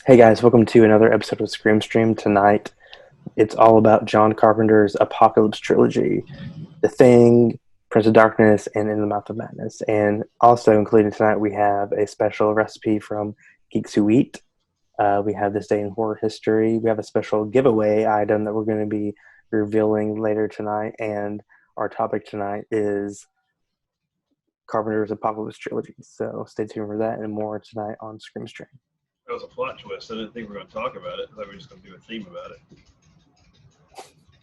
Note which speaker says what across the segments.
Speaker 1: Hey guys, welcome to another episode of Scream Stream. Tonight, it's all about John Carpenter's Apocalypse Trilogy, The Thing, Prince of Darkness, and In the Mouth of Madness. And also included tonight, we have a special recipe from Geeks Who Eat. We have This Day in Horror History. We have a special giveaway item that we're going to be revealing later tonight. And our topic tonight is Carpenter's Apocalypse Trilogy. So stay tuned for that and more tonight on Scream Stream.
Speaker 2: That was a plot twist. I didn't think we were going to talk about it. I thought we were just going to do a theme about it.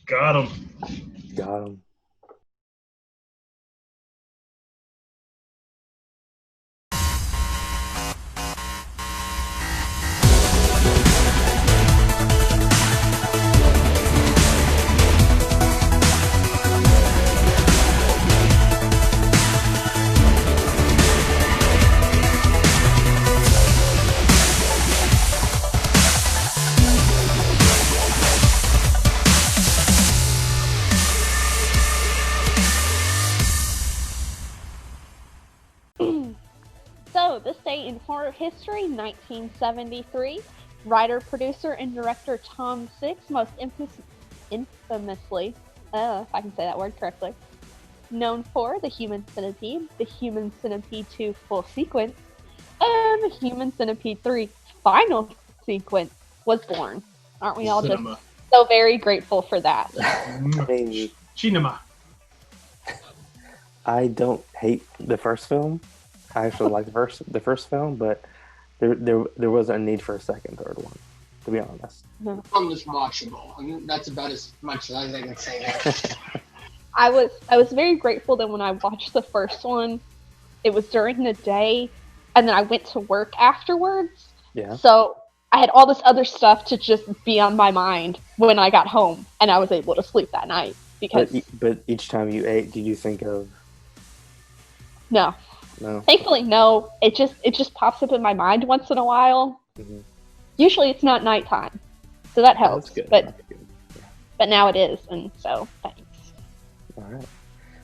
Speaker 2: Got him.
Speaker 1: Got him.
Speaker 3: So, This Day in Horror History, 1973. Writer, producer, and director Tom Six, most infamously, if I can say that word correctly, known for The Human Centipede, The Human Centipede 2 Full Sequence, and The Human Centipede 3 Final Sequence, was born. Aren't we all
Speaker 2: Cinema.
Speaker 3: just so very grateful for that?
Speaker 2: Cinema.
Speaker 1: I don't hate the first film. I actually like the first film, but there wasn't a need for a second, third one, to be honest.
Speaker 4: One was watchable, and that's about as much as I can say there.
Speaker 3: I was very grateful that when I watched the first one, it was during the day, and then I went to work afterwards.
Speaker 1: Yeah.
Speaker 3: So I had all this other stuff to just be on my mind when I got home, and I was able to sleep that night. Because
Speaker 1: But each time you ate, did you think of
Speaker 3: no,
Speaker 1: no?
Speaker 3: thankfully no. It just pops up in my mind once in a while.
Speaker 1: Mm-hmm.
Speaker 3: Usually it's not nighttime, so that helps.
Speaker 1: That's good.
Speaker 3: But
Speaker 1: That's good. Yeah.
Speaker 3: but now it is, and so thanks.
Speaker 1: All right.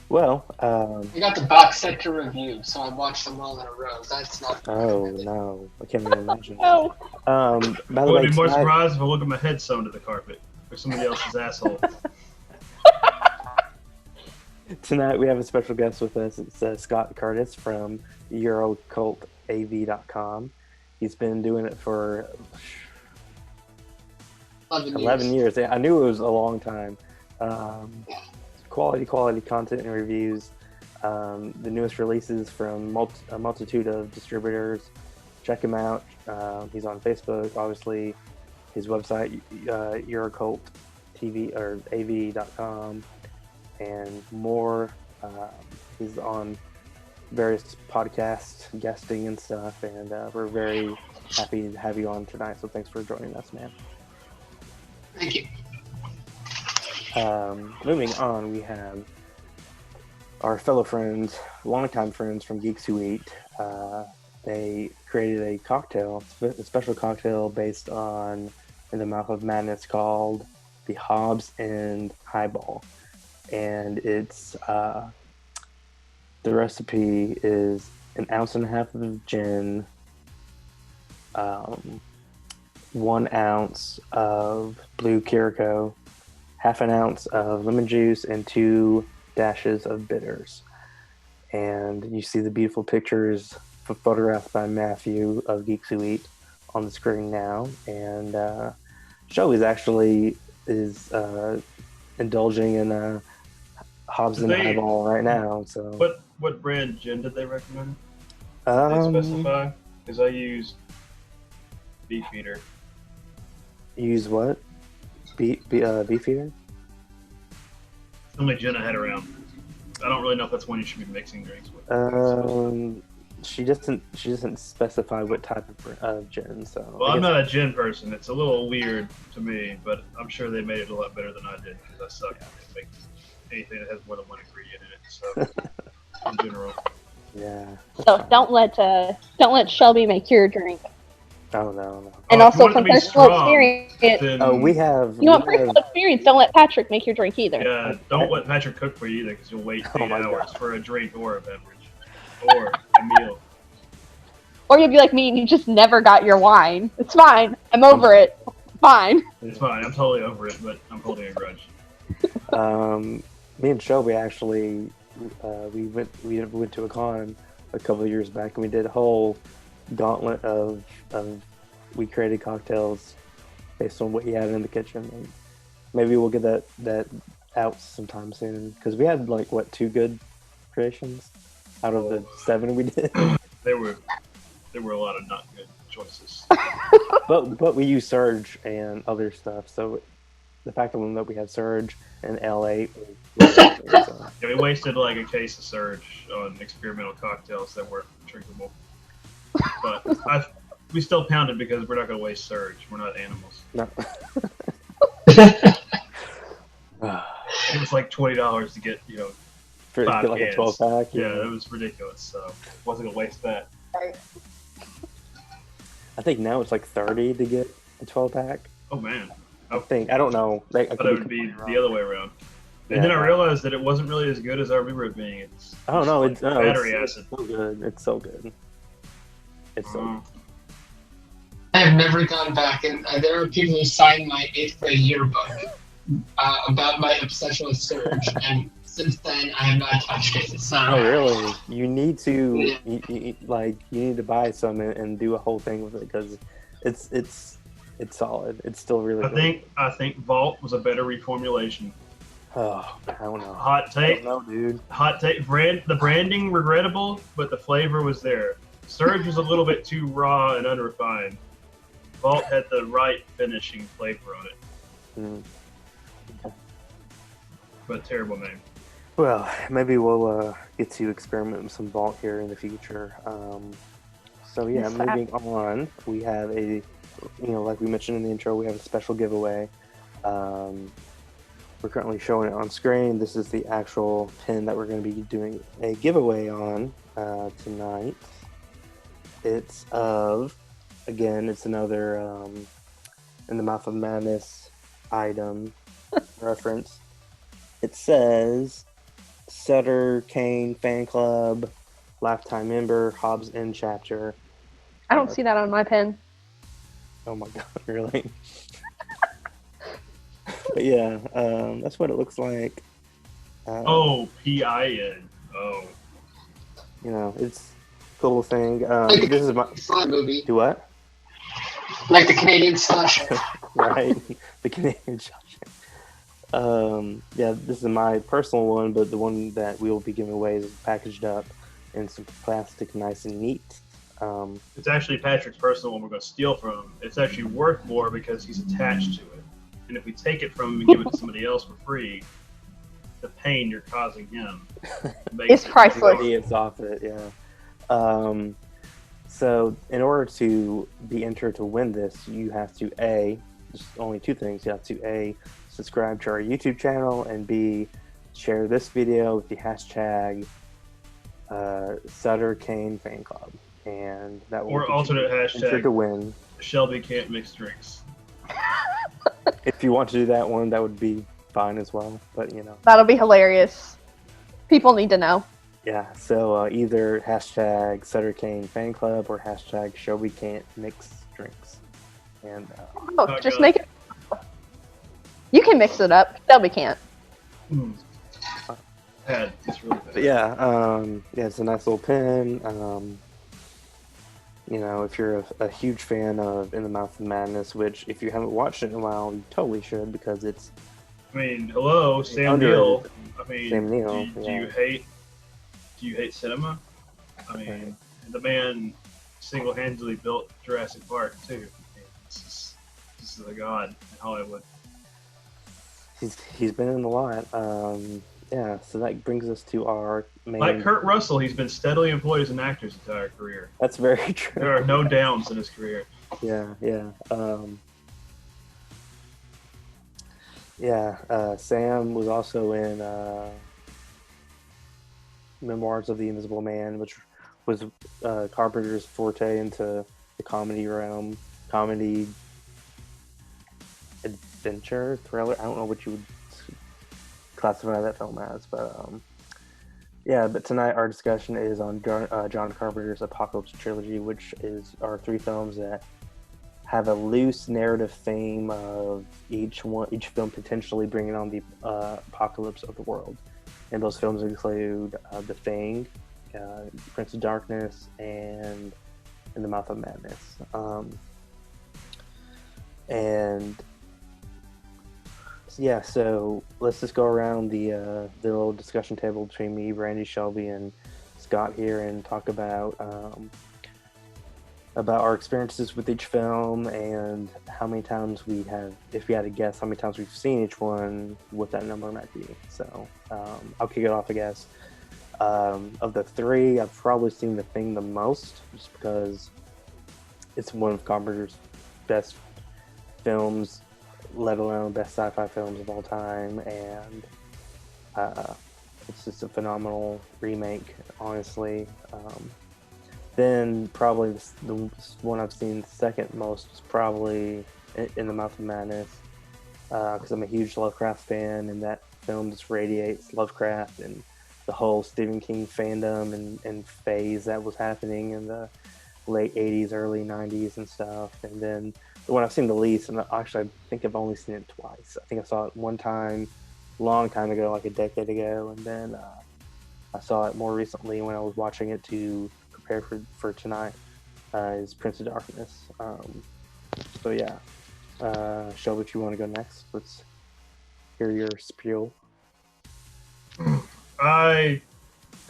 Speaker 1: Well,
Speaker 4: I got the box set to review, so I watched them all in a row. That's not.
Speaker 1: oh no, I can't even imagine.
Speaker 3: Oh,
Speaker 1: By the
Speaker 2: I
Speaker 1: way,
Speaker 2: would be more
Speaker 1: tonight,
Speaker 2: surprised if I look at my head sewn to the carpet or somebody else's asshole.
Speaker 1: tonight we have a special guest with us. It's Scott Curtis from EuroCult AV.com. He's been doing it for 11 years. I knew it was a long time. Quality content and reviews. The newest releases from a multitude of distributors. Check him out. He's on Facebook, obviously. His website, EuroCult TV or AV.com, and more. He's on various podcasts, guesting and stuff, and we're very happy to have you on tonight. So thanks for joining us, man.
Speaker 4: Thank you.
Speaker 1: Moving on, we have our fellow friends, longtime friends from Geeks Who Eat. They created a special cocktail based on In the Mouth of Madness called the Hobbs and Highball. And it's the recipe is 1.5 ounces of gin, 1 ounce of blue Curacao, 1/2 ounce of lemon juice, and 2 dashes of bitters. And you see the beautiful pictures photographed by Matthew of Geeks Who Eat on the screen now. And Joe is indulging in a Hobbs and Highball right now. So
Speaker 2: What brand gin did they recommend?
Speaker 1: um,
Speaker 2: Did they specify? Because I used Beefeater.
Speaker 1: use what? Beefeater?
Speaker 2: The only gin I had around. I don't really know if that's one you should be mixing drinks with.
Speaker 1: She doesn't specify what type of gin. So
Speaker 2: Well, I'm not a gin person. It's a little weird to me, but I'm sure they made it a lot better than I did because I suck at making anything that has more than one ingredient in it. So, in general.
Speaker 1: Yeah.
Speaker 3: so don't let Shelby make your drink.
Speaker 1: Oh no.
Speaker 3: And
Speaker 2: if you
Speaker 3: also
Speaker 2: want it
Speaker 3: from
Speaker 2: to be
Speaker 3: personal
Speaker 2: strong,
Speaker 3: experience,
Speaker 2: then,
Speaker 1: Oh, we have.
Speaker 3: you want
Speaker 1: we have-
Speaker 3: personal experience, don't let Patrick make your drink either.
Speaker 2: Yeah, don't let Patrick cook for you either because you'll wait
Speaker 1: Oh
Speaker 2: 8
Speaker 1: my
Speaker 2: hours
Speaker 1: God.
Speaker 2: for a drink or a beverage or a meal.
Speaker 3: Or you'll be like me and you just never got your wine. It's fine. I'm over it. Fine.
Speaker 2: It's fine. I'm totally over it, but I'm holding a grudge.
Speaker 1: Me and Shelby actually, we went to a con a couple of years back, and we did a whole gauntlet of we created cocktails based on what you had in the kitchen. And maybe we'll get that out sometime soon, because we had like 2 good creations out of the 7 we did.
Speaker 2: There were a lot of not good choices.
Speaker 1: but we used Surge and other stuff, so the fact alone that we had Surge and L8 was so.
Speaker 2: Yeah, we wasted like a case of Surge on experimental cocktails that weren't drinkable. But we still pounded because we're not going to waste Surge. We're not animals.
Speaker 1: No.
Speaker 2: It was like $20 to get,
Speaker 1: For
Speaker 2: 5
Speaker 1: like
Speaker 2: cans.
Speaker 1: a 12-pack.
Speaker 2: Yeah, it was ridiculous. So wasn't going to waste that.
Speaker 1: I think now it's like $30 to get a 12-pack.
Speaker 2: Oh man.
Speaker 1: I don't know. I
Speaker 2: thought it would be the other way around. And then I realized that it wasn't really as good as I remember it being. It's battery acid.
Speaker 1: It's so good. It's so good. It's so good.
Speaker 4: I have never gone back, and there are people who signed my 8th grade yearbook about my obsession with Surge, and since then I have not touched it. So.
Speaker 1: Oh really? You need to you need to buy some and do a whole thing with it, because it's solid. It's still really good.
Speaker 2: I think Vault was a better reformulation.
Speaker 1: Oh, I don't know.
Speaker 2: Hot take.
Speaker 1: I don't know, dude.
Speaker 2: Hot take. The branding regrettable, but the flavor was there. Surge was a little bit too raw and unrefined. Vault had the right finishing flavor on it.
Speaker 1: Okay.
Speaker 2: But terrible name.
Speaker 1: Well, maybe we'll get to experiment with some Vault here in the future. So yeah, moving on, we have like we mentioned in the intro, we have a special giveaway. We're currently showing it on screen. This is the actual pin that we're going to be doing a giveaway on tonight. It's another In the Mouth of Madness item reference. It says Sutter Kane Fan Club, lifetime member, Hobbs End chapter.
Speaker 3: I don't see that on my pen.
Speaker 1: Oh my god, really? But yeah, that's what it looks like.
Speaker 2: PIN. Oh.
Speaker 1: It's a cool thing. This is my
Speaker 4: movie.
Speaker 1: Do what?
Speaker 4: Like the Canadian slasher.
Speaker 1: Right, the Canadian slasher. Yeah, this is my personal one, but the one that we will be giving away is packaged up in some plastic, nice and neat.
Speaker 2: It's actually Patrick's personal one we're going to steal from him. It's actually worth more because he's attached to it. And if we take it from him and give it to somebody else for free, the pain you're causing him
Speaker 3: It's priceless.
Speaker 1: It's off it, yeah. So in order to be entered to win this, you have to just only 2 things. You have to subscribe to our YouTube channel, and B, share this video with the hashtag Sutter Kane Fan Club, and that will
Speaker 2: or alternate hashtag
Speaker 1: to win.
Speaker 2: Shelby can't mix drinks.
Speaker 1: If you want to do that one, that would be fine as well. But
Speaker 3: That'll be hilarious. People need to know.
Speaker 1: Yeah. So either hashtag Sutter Kane Fan Club or hashtag Shelby Can't Mix Drinks, and
Speaker 3: just make it. You can mix it up. Shelby can't.
Speaker 2: It's really bad.
Speaker 1: But yeah, it's a nice little pin. If you're a huge fan of In the Mouth of Madness, which if you haven't watched it in a while, you totally should, because it's.
Speaker 2: I mean, hello, Sam Neill. I mean,
Speaker 1: Sam Neill.
Speaker 2: Do you hate cinema? I mean, the man single-handedly built Jurassic Park too. This is a god in Hollywood.
Speaker 1: He's been in a lot. Yeah, so that brings us to our main.
Speaker 2: Like Kurt Russell, he's been steadily employed as an actor his entire career.
Speaker 1: That's very true.
Speaker 2: There are no downs in his career.
Speaker 1: Yeah. Sam was also in Memoirs of the Invisible Man, which was Carpenter's forte into the comedy realm, comedy adventure thriller. I don't know what you would classify that film as, but Yeah, but tonight our discussion is on John Carpenter's Apocalypse Trilogy, which are three films that have a loose narrative theme of each film potentially bringing on the apocalypse of the world. And those films include The Thing, Prince of Darkness, and In the Mouth of Madness. And yeah, so let's just go around the little discussion table between me, Brandy, Shelby, and Scott here, and talk about our experiences with each film and how many times we have, if we had to guess how many times we've seen each one, what that number might be. So I'll kick it off, I guess. Of the three, I've probably seen The Thing the most, just because it's one of Carpenter's best films, let alone best sci-fi films of all time, and it's just a phenomenal remake, honestly. Then probably the one I've seen second most is probably In the Mouth of Madness, because I'm a huge Lovecraft fan, and that film just radiates Lovecraft and the whole Stephen King fandom and phase that was happening in the late 80s, early 90s and stuff. And then the one I've seen the least, and actually I think I've only seen it twice. I think I saw it one time, long time ago, like a decade ago, and then I saw it more recently when I was watching it to prepare for tonight, is Prince of Darkness. So yeah, Shelby, if you want to go next, let's hear your spiel.
Speaker 2: I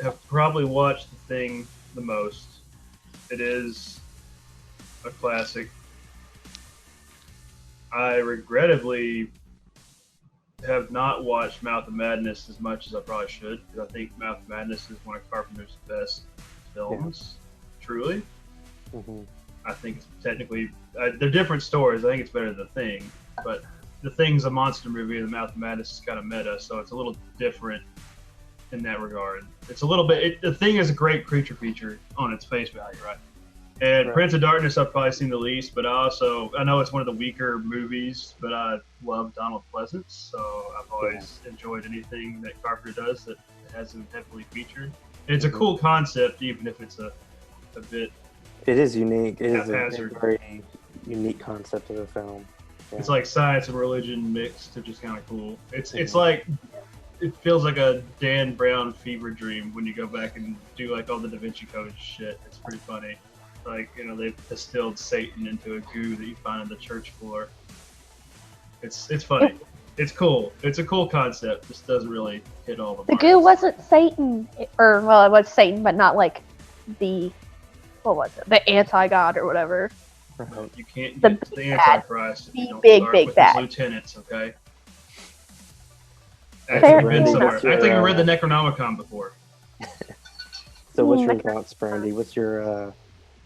Speaker 2: have probably watched The Thing the most. It is a classic. I regrettably have not watched Mouth of Madness as much as I probably should, because I think Mouth of Madness is one of Carpenter's best films. Yeah. Truly.
Speaker 1: Mm-hmm.
Speaker 2: I think it's technically they're different stories. I think it's better than The Thing, but The Thing's a monster movie, and The Mouth of Madness is kind of meta, so it's a little different in that regard. It's a little bit. The Thing is a great creature feature on its face value, right? And right. Prince of Darkness I've probably seen the least, but I know it's one of the weaker movies, but I love Donald Pleasance, so I've always enjoyed anything that Carpenter does that has him heavily featured. And it's a cool concept, even if it's a bit.
Speaker 1: It is unique. It is a very unique concept of the film. Yeah.
Speaker 2: It's like science and religion mixed, which is kind of cool. It's like, it feels like a Dan Brown fever dream when you go back and do like all the Da Vinci Code shit. It's pretty funny. Like, they've distilled Satan into a goo that you find on the church floor. It's funny. It's cool. It's a cool concept. Just doesn't really hit all the marks.
Speaker 3: The goo wasn't Satan, it was Satan, but not like the anti-god or whatever.
Speaker 2: No, you can't get to the Antichrist if you don't start with his lieutenants, okay? I think you read the Necronomicon before.
Speaker 1: So what's your thoughts, Brandy? What's your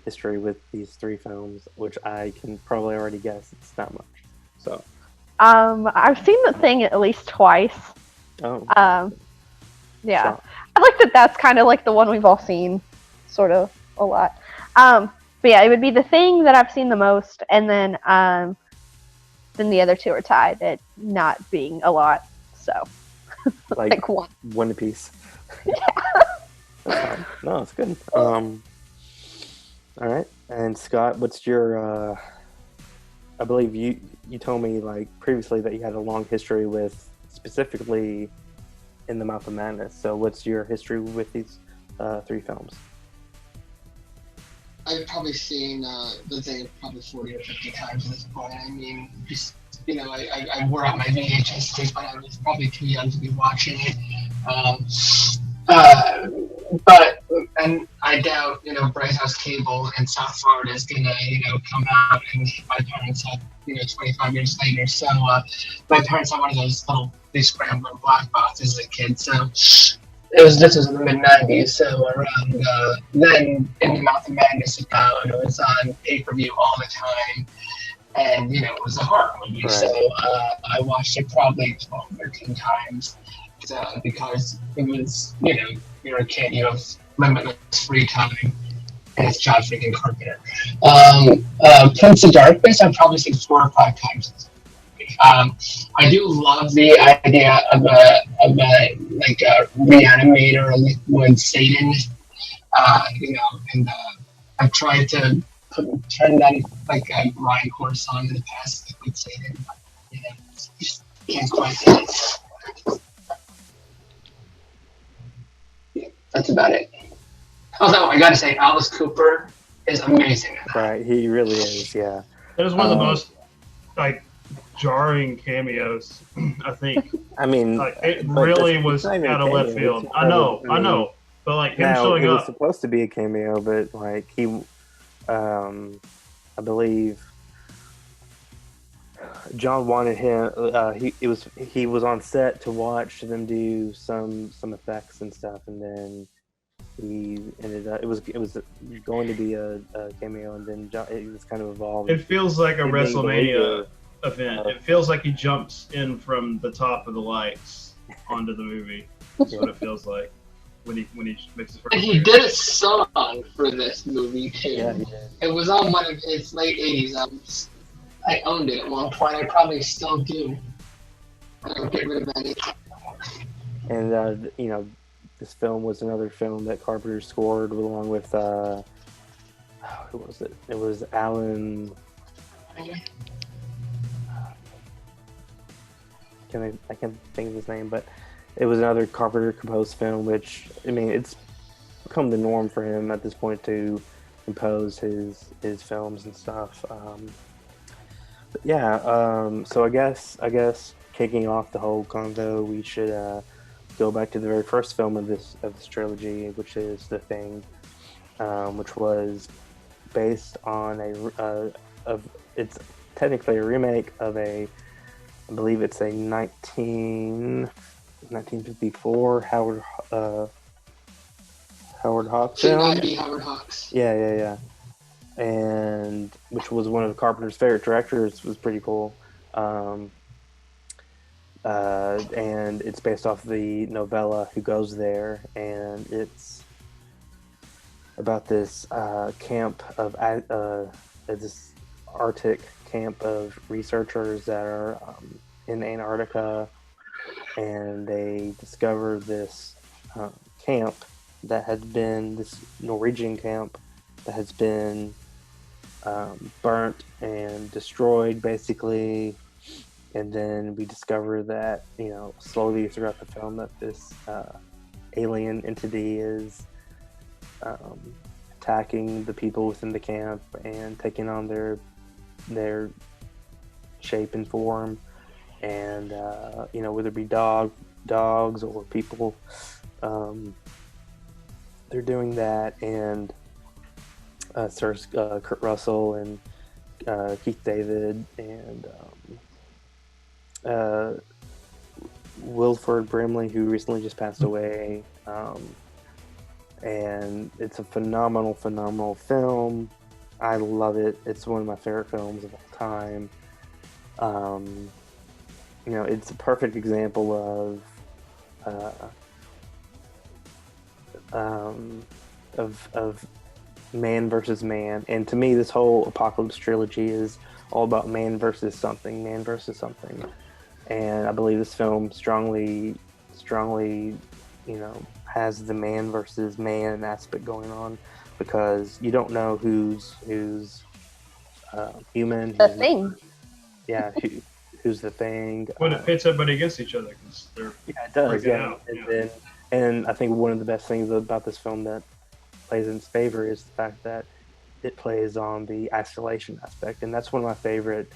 Speaker 1: history with these three films, which I can probably already guess it's not much. So
Speaker 3: I've seen The Thing at least twice.
Speaker 1: Oh.
Speaker 3: Yeah.
Speaker 1: So.
Speaker 3: I like that that's kind of like the one we've all seen sort of a lot. But yeah, it would be The Thing that I've seen the most, and then the other two are tied at not being a lot. So
Speaker 1: like one apiece. Yeah. No, it's good. All right, and Scott, what's your? I believe you told me like previously that you had a long history with specifically In the Mouth of Madness. So, what's your history with these three films?
Speaker 4: I've probably seen The Thing probably 40 or 50 times at this point. I mean, just I wore out my VHS tape when I was probably too young to be watching it. And I doubt, Bright House Cable in South Florida is gonna, come out and my parents have, 25 years later. So my parents had one of those little big scrambler black boxes as a kid. So this was in the mid '90s. So around then, In the Mouth of Madness it was on pay-per-view all the time. And, it was a horror movie. Right. So I watched it probably 12, 13 times. Because it was, you're a kid, you have limitless free time, and it's John freaking Carpenter. Prince of Darkness, I've probably seen 4 or 5 times. movie. I do love the idea of a like a reanimator, a liquid Satan. And I've tried to turn that like a Ryan course on in the past, liquid Satan, but just can't quite do it. Yeah, that's about it. Although I gotta say, Alice Cooper is amazing in that.
Speaker 1: Right, he really is. Yeah.
Speaker 2: That is one of the most like jarring cameos, I think.
Speaker 1: I mean,
Speaker 2: Like it
Speaker 1: but
Speaker 2: really
Speaker 1: it's
Speaker 2: was
Speaker 1: not even
Speaker 2: out
Speaker 1: a
Speaker 2: of left
Speaker 1: cameo,
Speaker 2: field.
Speaker 1: it's
Speaker 2: I know,
Speaker 1: I mean,
Speaker 2: but like him
Speaker 1: now
Speaker 2: showing
Speaker 1: it was
Speaker 2: up.
Speaker 1: supposed to be a cameo, but like I believe John wanted him. He was on set to watch them do some effects and stuff, and then he ended up. It was going to be a cameo, and then it was kind of evolved.
Speaker 2: It feels like a
Speaker 1: It being the
Speaker 2: WrestleMania
Speaker 1: leader,
Speaker 2: event. It feels like he jumps in from the top of the lights onto the movie. That's what it feels like when he makes his first.
Speaker 4: And he did a song for this movie too.
Speaker 1: Yeah, he did.
Speaker 4: It was on one of his late '80s albums. I owned it at one point. I probably still do. I don't get rid of any.
Speaker 1: And this film was another film that Carpenter scored along with who was it? It was Alan. I can't think of his name, but it was another Carpenter composed film. Which I mean, it's become the norm for him at this point to compose his films and stuff. But yeah, so I guess kicking off the whole convo, we should go back to the very first film of this trilogy, which is The Thing, which was based on it's technically a remake of I believe it's a 1954 Howard Hawks film.
Speaker 4: Howard Hawks.
Speaker 1: Yeah. And which was one of Carpenter's favorite directors, was pretty cool. And it's based off the novella Who Goes There, and it's about this camp of this Arctic camp of researchers that are in Antarctica, and they discover this camp that has been this Norwegian camp that has been burnt and destroyed, basically. And then we discover that, slowly throughout the film, that this alien entity is attacking the people within the camp and taking on their shape and form. And, whether it be dogs or people, they're doing that. And stars Kurt Russell and Keith David and Wilford Brimley, who recently just passed away. And it's a phenomenal film. I love it. It's one of my favorite films of all time. It's a perfect example of man versus man. And to me, this whole Apocalypse trilogy is all about man versus something. And I believe this film strongly, has the man versus man aspect going on, because you don't know who's human.
Speaker 3: The Thing.
Speaker 1: Yeah, who's the Thing.
Speaker 2: When it pits everybody against each other, because they're
Speaker 1: it does. Yeah,
Speaker 2: out.
Speaker 1: And I think one of the best things about this film that plays in its favor is the fact that it plays on the isolation aspect, and that's one of my favorite,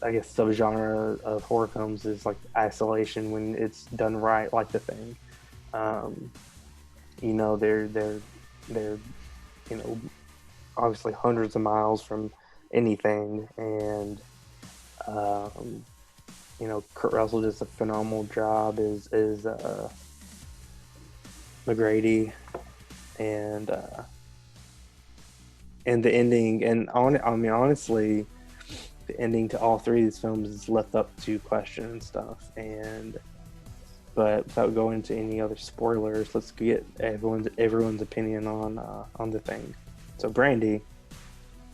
Speaker 1: I guess, subgenre of horror films is like isolation when it's done right, like The Thing. They're obviously hundreds of miles from anything, and Kurt Russell does a phenomenal job as McGrady, and the ending, and honestly, the ending to all three of these films is left up to question and stuff. But without going into any other spoilers, let's get everyone's opinion on The Thing. So, Brandy,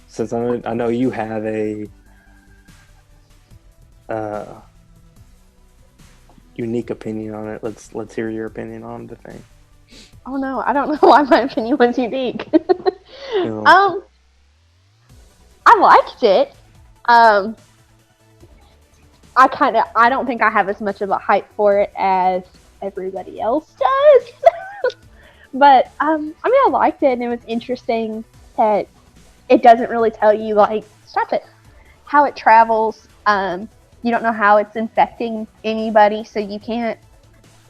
Speaker 1: since I know you have a unique opinion on it. Let's hear your opinion on the thing.
Speaker 3: Oh no, I don't know why my opinion was unique.
Speaker 1: No.
Speaker 3: I liked it. I don't think I have as much of a hype for it as everybody else does. But I mean, I liked it, and it was interesting that it doesn't really tell you, like, stop it, how it travels. You don't know how it's infecting anybody, so you can't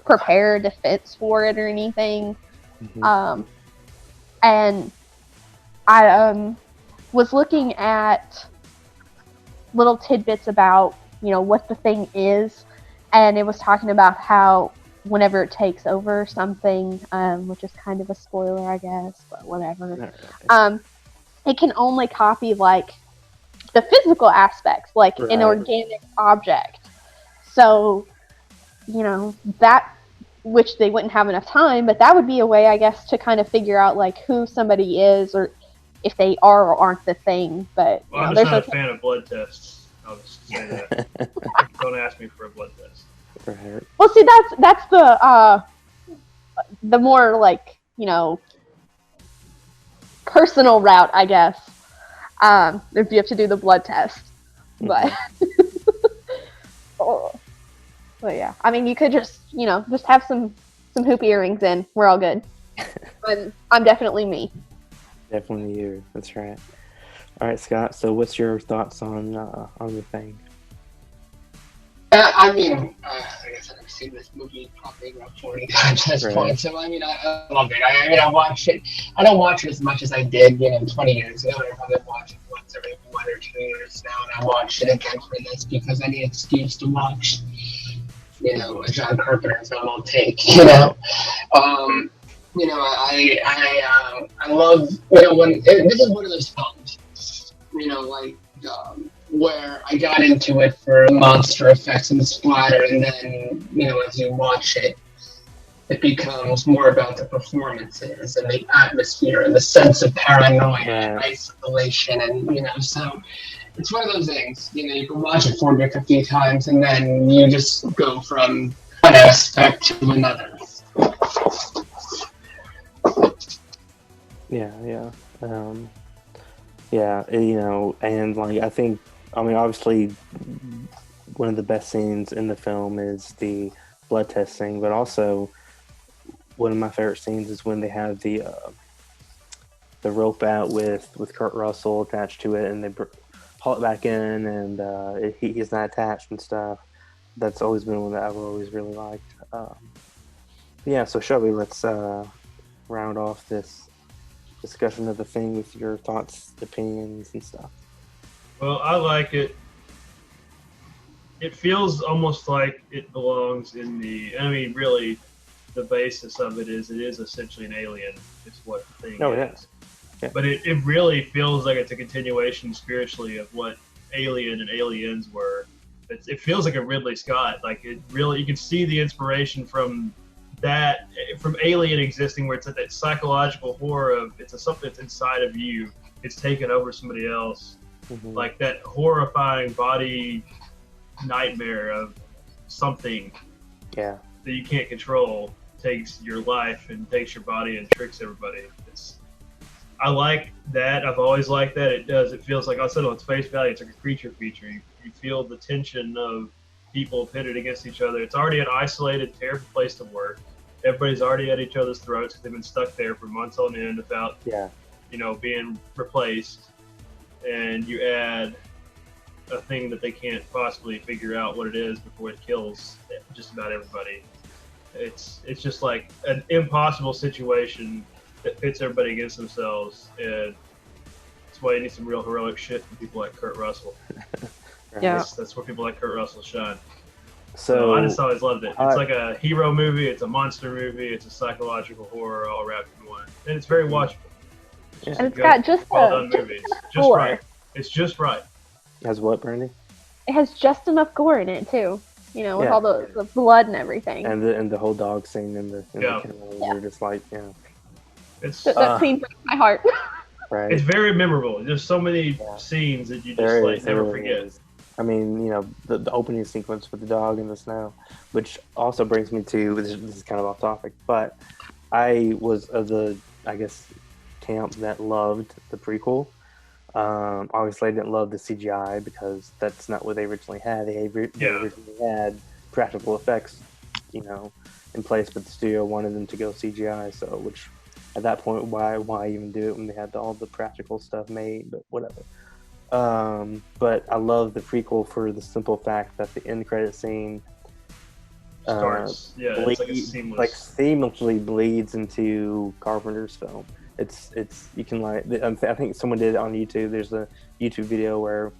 Speaker 3: prepare a defense for it or anything.
Speaker 1: Mhm.
Speaker 3: And I was looking at little tidbits about, what the thing is, and it was talking about how whenever it takes over something, which is kind of a spoiler, I guess, but whatever, it can only copy, like, the physical aspects, like an
Speaker 1: Right.
Speaker 3: organic object. So, that, which they wouldn't have enough time, but that would be a way, I guess, to kind of figure out, like, who somebody is, or if they are or aren't the thing. But
Speaker 2: Well, I'm just not a fan of blood tests. I'll just say that. Don't ask me for a blood test.
Speaker 1: Right.
Speaker 3: Well, see, that's the more, like, personal route, I guess. If you have to do the blood test, but but yeah, I mean, you could just just have some hoop earrings in. We're all good. I'm definitely me.
Speaker 1: Definitely you. That's right. All right, Scott. So, what's your thoughts on the thing?
Speaker 4: I mean, like I said, I've seen this movie probably around 40 times at this point. So, I mean, I love it. I mean, I watch it. I don't watch it as much as I did, 20 years ago. I probably watch it once every 1 or 2 years now, and I watch it again for this because I need an excuse to watch, a John Carpenter film I'll take, I love, when this is one of those films, where I got into it for monster effects and the splatter, and then, as you watch it, it becomes more about the performances and the atmosphere and the sense of paranoia and isolation, and, so it's one of those things, you can watch it 40 or 50 times, and then you just go from one aspect to another.
Speaker 1: Yeah. And like I mean, obviously, one of the best scenes in the film is the blood test scene, but also one of my favorite scenes is when they have the rope out with Kurt Russell attached to it, and they haul it back in, and he's not attached and stuff. That's always been one that I've always really liked. Yeah, so Shelby, let's round off this discussion of the thing with your thoughts, opinions, and stuff.
Speaker 2: Well, I like it. It feels almost like it belongs in really, the basis of it is essentially an alien. Is what the thing is. Yeah. But it really feels like it's a continuation spiritually of what Alien and Aliens were. It feels like a Ridley Scott. Like, it really, you can see the inspiration from that, from Alien existing, where it's at that psychological horror of something that's inside of you. It's taken over somebody else. Mm-hmm. Like that horrifying body nightmare of something that you can't control takes your life and takes your body and tricks everybody. I like that. I've always liked that. It feels like, I said, on its face value, it's like a creature feature. You feel the tension of people pitted against each other. It's already an isolated, terrible place to work. Everybody's already at each other's throats because they've been stuck there for months on end without being replaced. And you add a thing that they can't possibly figure out what it is before it kills just about everybody. It's just like an impossible situation that pits everybody against themselves, and that's why you need some real heroic shit from people like Kurt Russell.
Speaker 3: Yeah,
Speaker 2: that's where people like Kurt Russell shine.
Speaker 1: So
Speaker 2: I just always loved it. It's like a hero movie, it's a monster movie, it's a psychological horror all wrapped in one, and it's very watchable.
Speaker 3: And it's got just
Speaker 2: well done movie. Just right. It's just right.
Speaker 1: It has what, Brandy?
Speaker 3: It has just enough gore in it too. With all the blood and everything.
Speaker 1: And the whole dog scene in the kennel. You're just like,
Speaker 2: It's
Speaker 3: that scene breaks my heart.
Speaker 1: Right.
Speaker 2: It's very memorable. There's so many scenes that you just never forget.
Speaker 1: I mean, the opening sequence with the dog in the snow, which also brings me to this is kind of off topic, but I was of the, I guess, camp that loved the prequel. Obviously, I didn't love the CGI because that's not what they originally had. They originally had practical effects, in place, but the studio wanted them to go CGI. So, which at that point, why even do it when they had all the practical stuff made? But whatever. But I love the prequel for the simple fact that the end credit scene
Speaker 2: starts. It's like a
Speaker 1: seamlessly bleeds into Carpenter's film. It's you can I think someone did it on YouTube. There's a YouTube video where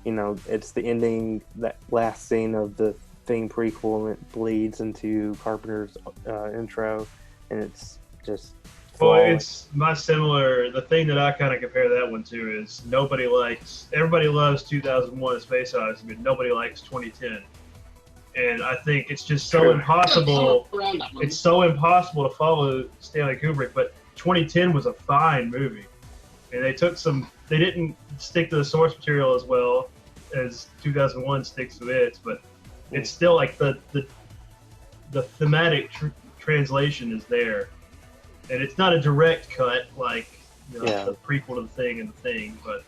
Speaker 1: it's the ending, that last scene of the Thing prequel, and it bleeds into Carpenter's intro, and it's just
Speaker 2: flawless. It's my similar. The thing that I kind of compare that one to is everybody loves 2001: A Space Odyssey, but nobody likes 2010. And I think it's just so impossible. It's so impossible to follow Stanley Kubrick, but 2010 was a fine movie, and they didn't stick to the source material as well as 2001 sticks to it, but it's still like the thematic translation is there, and it's not a direct cut like the prequel to the Thing and the Thing, but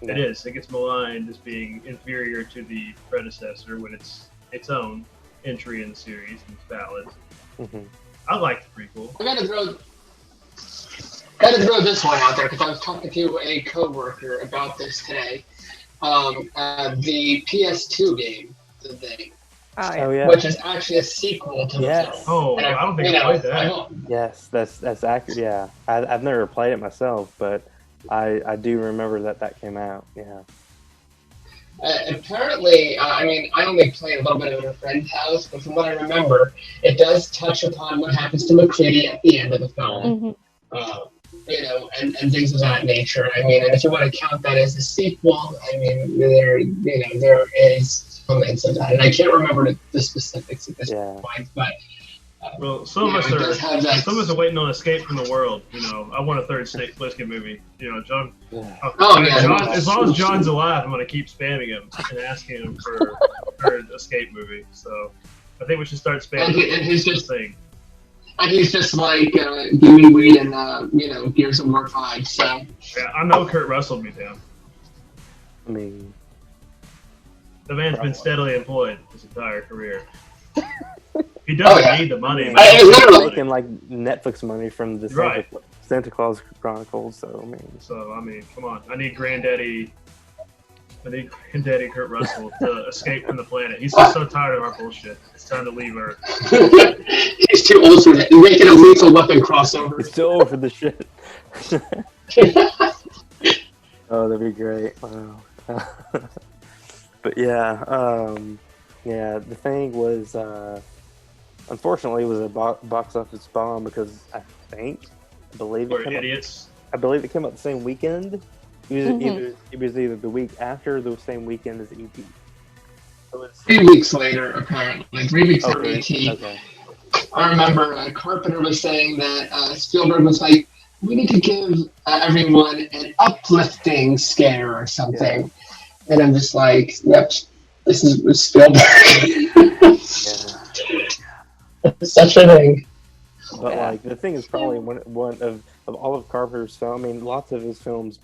Speaker 2: it gets maligned as being inferior to the predecessor when it's its own entry in the series and it's valid. I like the prequel.
Speaker 4: I gotta throw this one out there because I was talking to a coworker about this today. The PS2 game, The Thing.
Speaker 3: Oh, yeah.
Speaker 4: Which is actually a sequel to the film.
Speaker 2: Oh, I don't think I played that.
Speaker 1: Yes, that's accurate. Yeah, I've never played it myself, but I do remember that came out. Yeah.
Speaker 4: Apparently, I only played a little bit of it at a friend's house, but from what I remember, it does touch upon what happens to McCready at the end of the film. And things of that nature. And if you want to count that as a sequel, there is elements of that, and I can't remember the specifics at this point, but.
Speaker 2: Some of us are waiting on Escape from the World. I want a third Snake Plissken movie. John. John, as long as John's alive, I'm going to keep spamming him and asking him for an Escape movie. So I think we should start spamming.
Speaker 4: And he's just like give me weed and Gears of War 5. So
Speaker 2: yeah, I know Kurt Russell would be down. The man's been steadily employed his entire career. He doesn't need the money.
Speaker 1: He's making like Netflix money from the Santa Claus Chronicles. So
Speaker 2: come on. I need Granddaddy Kurt Russell to escape from the planet. He's just so tired of our bullshit. It's time to leave Earth.
Speaker 4: He's too old for that. Making a Lethal Weapon crossover.
Speaker 1: He's too old for the shit. Oh, that'd be great. Wow. But the Thing was, unfortunately, it was a box office bomb because I believe it came out the same weekend. It was either the week after or the same weekend as E.T. So
Speaker 4: 3 weeks later, apparently. 3 weeks after E.T. Okay. I remember Carpenter was saying that Spielberg was like, we need to give everyone an uplifting scare or something. Yeah. And I'm just like, yep, this is Spielberg. Such a thing.
Speaker 1: But the Thing is probably one of all of Carpenter's films. Lots of his films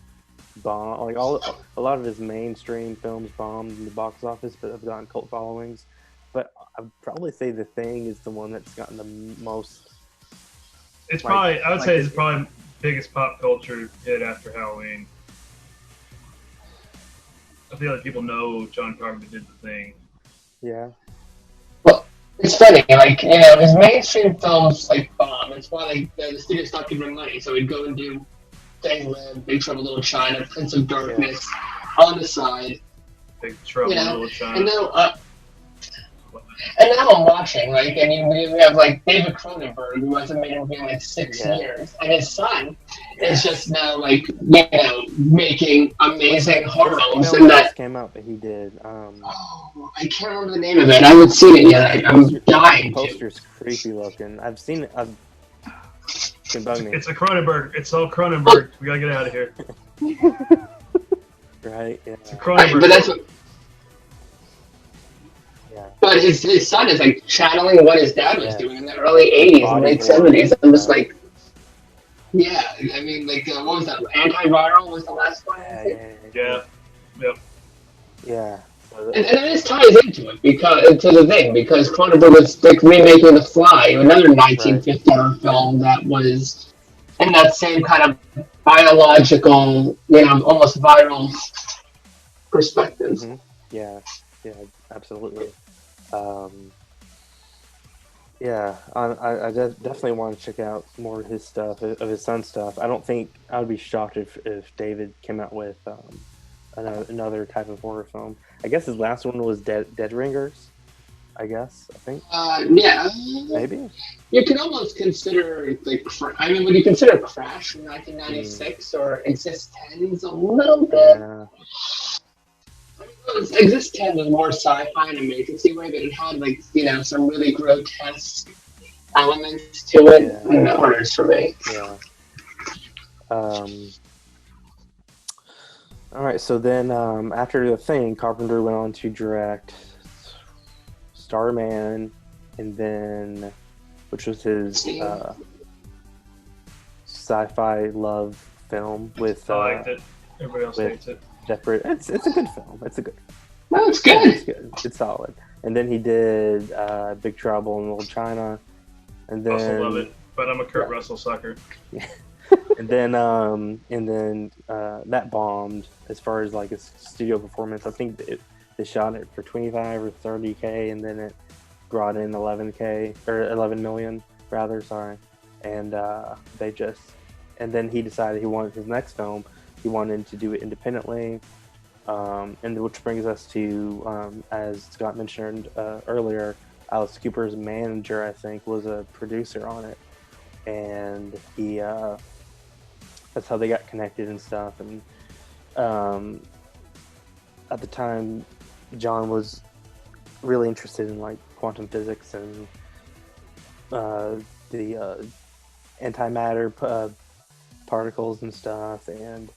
Speaker 1: bomb. A lot of his mainstream films bombed in the box office, but have gotten cult followings. But I'd probably say The Thing is the one that's gotten the most.
Speaker 2: It's probably I would say it's probably biggest pop culture hit after Halloween. I feel like people know John Carpenter did The Thing.
Speaker 1: Yeah.
Speaker 4: Well, it's funny, his mainstream films bomb. It's why the studio stopped giving him money, so he'd go and do They Live, Big Trouble in Little China, Prince of Darkness, on the side.
Speaker 2: Big Trouble in Little China.
Speaker 4: And now I'm watching, we have David Cronenberg, who hasn't made a movie in 6 years, and his son is just now making amazing horror films. And that
Speaker 1: came out that he did.
Speaker 4: I can't remember the name of it. I haven't seen it yet. I'm dying.
Speaker 1: The poster's creepy looking. I've seen it.
Speaker 2: It's a Cronenberg. It's all Cronenberg. We gotta get out of here.
Speaker 1: Right. Yeah.
Speaker 2: It's a Cronenberg.
Speaker 4: But that's what. But his son is like channeling what his dad was doing in the early
Speaker 1: Like
Speaker 4: '80s and
Speaker 1: body
Speaker 4: late
Speaker 1: horror and
Speaker 4: '70s. I'm just
Speaker 1: stuff.
Speaker 4: like, yeah. I mean, like, what was that? Antiviral was the last one, I think.
Speaker 2: Yeah. Yep.
Speaker 1: Yeah. So
Speaker 4: And this ties into it because Cronenberg was like remaking The Fly, another
Speaker 1: right.
Speaker 4: 1950 horror film that was in that same kind of biological, almost viral perspective.
Speaker 1: Hmm. Yeah. Yeah. Absolutely. Um, yeah. Definitely want to check out more of his stuff, of his son's stuff. I don't think I would be shocked if David came out with another type of horror film. I guess his last one was Dead Ringers. I guess. I think
Speaker 4: Yeah,
Speaker 1: maybe.
Speaker 4: you can almost consider like would you consider Crash from
Speaker 1: Mm,
Speaker 4: 1996 or Exist 10s a little bit?
Speaker 1: yeah.
Speaker 4: Exist 10 was more sci-fi in a matrixy way, but it had like some really grotesque elements to it,
Speaker 1: Yeah.
Speaker 4: and that works for me.
Speaker 1: Yeah. All right. So then, after The Thing, Carpenter went on to direct Starman, and then, which was his sci-fi love film with
Speaker 2: I liked it. Everybody else hates it.
Speaker 1: It's a good film. It's a good.
Speaker 4: No, it's good.
Speaker 1: It's good. It's solid. And then he did Big Trouble in Little China, and then
Speaker 2: Also love it, but I'm a Kurt Russell sucker.
Speaker 1: and then that bombed as far as like a studio performance. I think they shot it for 25 or 30K, and then it brought in 11K or 11 million rather. Sorry, and and then he decided he wanted his next film. He wanted to do it independently, and which brings us to, as Scott mentioned earlier, Alice Cooper's manager, I think, was a producer on it, and he that's how they got connected and stuff. And at the time, John was really interested in like quantum physics and the antimatter particles and stuff, and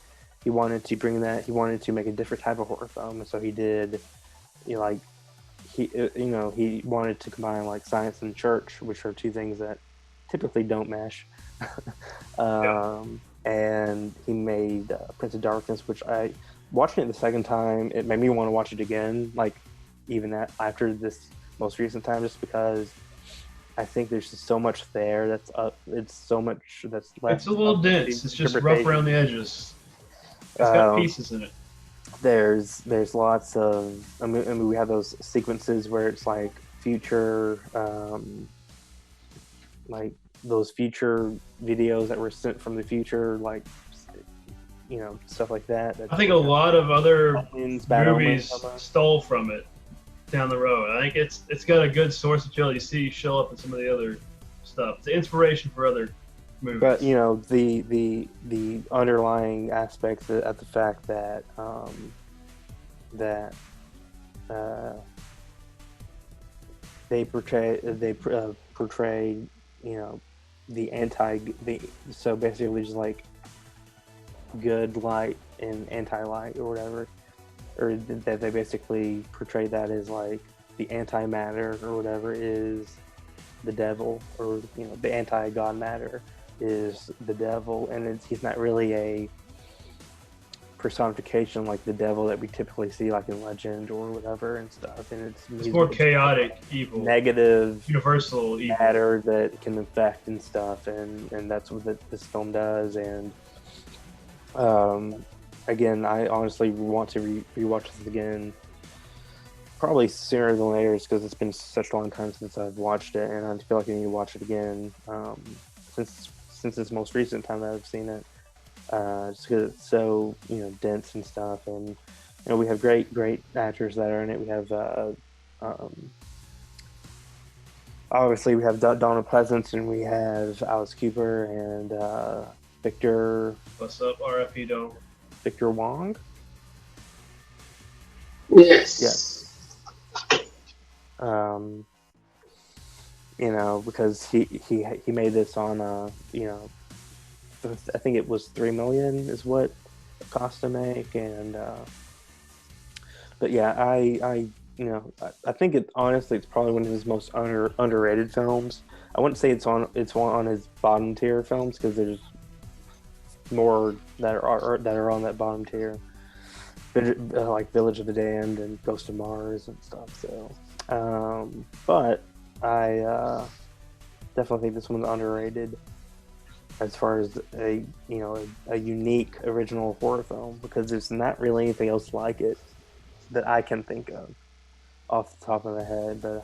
Speaker 1: he wanted to bring that. He wanted to make a different type of horror film, and so he did. He wanted to combine like science and church, which are two things that typically don't mesh. And he made Prince of Darkness, which watching it the second time, it made me want to watch it again, like even after this most recent time, just because I think there's just so much there that's up. It's so much that's left.
Speaker 2: It's a little dense. It's just rough around the edges. It's got pieces in it.
Speaker 1: There's lots of. I mean, we have those sequences where it's like future, like those future videos that were sent from the future, like stuff like that.
Speaker 2: I think a lot of other movies
Speaker 1: Omens.
Speaker 2: stole from it down the road. I think it's got a good source material you see show up in some of the other stuff. It's inspiration for other movies.
Speaker 1: But the underlying aspects at the fact that they portray so basically just like good light and anti-light or whatever, or that they basically portray that as like the antimatter or whatever is the devil, or the anti-god matter is the devil, and he's not really a personification like the devil that we typically see like in legend or whatever and stuff, and
Speaker 2: it's more chaotic evil,
Speaker 1: negative
Speaker 2: universal evil
Speaker 1: matter that can affect and stuff, and that's what this film does. And again, I honestly want to rewatch this again, probably sooner than later, because it's been such a long time since I've watched it, and I feel like I need to watch it again since this most recent time that I've seen it. Just because it's so dense and stuff, and we have great actors that are in it. We have obviously we have Donald Pleasance, and we have Alice Cooper and Victor.
Speaker 2: What's up, RFP Donald?
Speaker 1: Victor Wong.
Speaker 4: Yes.
Speaker 1: Because he made this on I think it was $3 million is what it cost to make, and but yeah, I I think honestly it's probably one of his most underrated films. I wouldn't say it's one on his bottom tier films because there's more that are on that bottom tier, like Village of the Damned and Ghost of Mars and stuff. So, but I definitely think this one's underrated as far as a unique original horror film, because there's not really anything else like it that I can think of off the top of my head. But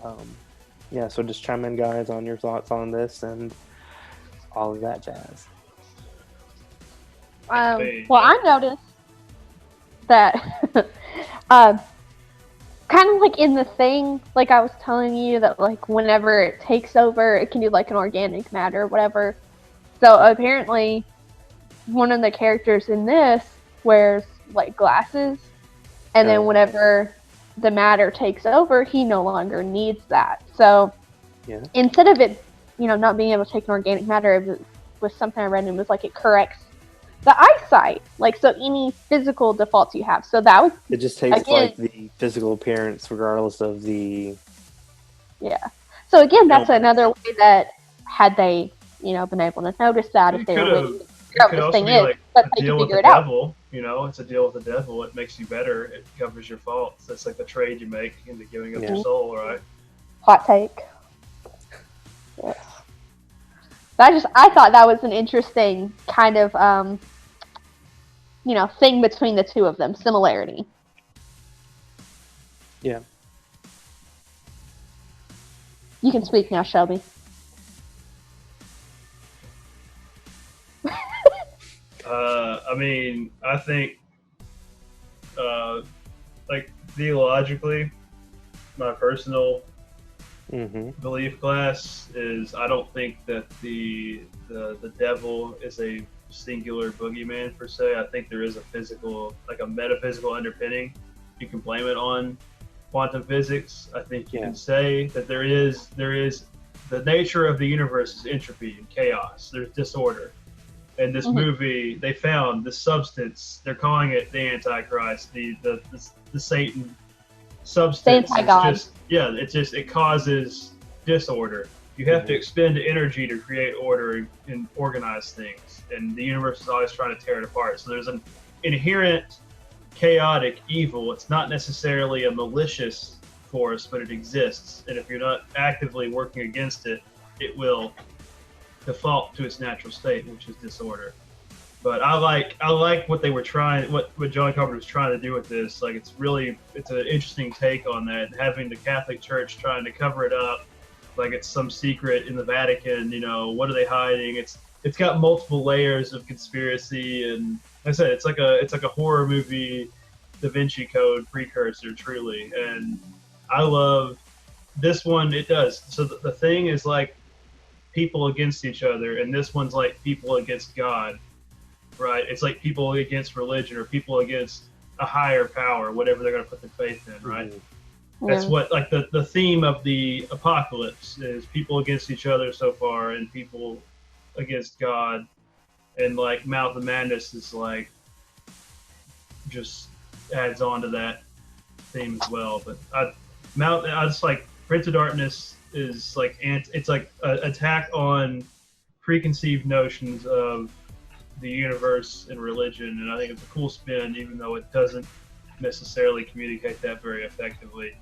Speaker 1: yeah, so just chime in, guys, on your thoughts on this and all of that jazz.
Speaker 3: Well, I noticed that kind of like in the thing, like I was telling you, that like whenever it takes over, it can do like an organic matter or whatever. So apparently one of the characters in this wears like glasses, and then whenever the matter takes over, he no longer needs that. So instead of it, not being able to take an organic matter, it was something I read, and it was like it corrects the eyesight, like, so any physical defaults you have. So that was,
Speaker 1: it just takes like the physical appearance regardless of the
Speaker 3: so again, that's another way that had they been able to notice that, if they were waiting to figure out what this thing is,
Speaker 2: like
Speaker 3: that they can figure it out.
Speaker 2: It's a deal with the devil. It makes you better. It covers your faults. That's like the trade you make into giving up your soul, right?
Speaker 3: Hot take. Yes. I thought that was an interesting kind of thing between the two of them, similarity.
Speaker 1: Yeah.
Speaker 3: You can speak now, Shelby.
Speaker 2: I mean, I think, like, theologically, my personal belief class is I don't think that the devil is a singular boogeyman per se. I think there is a physical, like a metaphysical underpinning. You can blame it on quantum physics. I think you can say that there is the nature of the universe is entropy and chaos. There's disorder. In this movie, they found the substance. They're calling it the Antichrist, the Satan substance. It causes disorder. You have to expend energy to create order and organize things, and the universe is always trying to tear it apart. So there's an inherent chaotic evil. It's not necessarily a malicious force, but it exists, and if you're not actively working against it, it will default to its natural state, which is disorder. But I like what they were trying, what John Carpenter was trying to do with this. Like, it's an interesting take on that, having the Catholic Church trying to cover it up like it's some secret in the Vatican. What are they hiding? It's got multiple layers of conspiracy, and like I said, it's like a horror movie Da Vinci Code precursor, truly. And I love this one. It does. So the thing is like people against each other, and this one's like people against God, right? It's like people against religion or people against a higher power, whatever they're going to put their faith in, right? That's what, like, the theme of the apocalypse is people against each other so far, and people against God. And like Mouth of Madness is like just adds on to that theme as well. But I just like Prince of Darkness is like, it's like an attack on preconceived notions of the universe and religion, and I think it's a cool spin, even though it doesn't necessarily communicate that very effectively.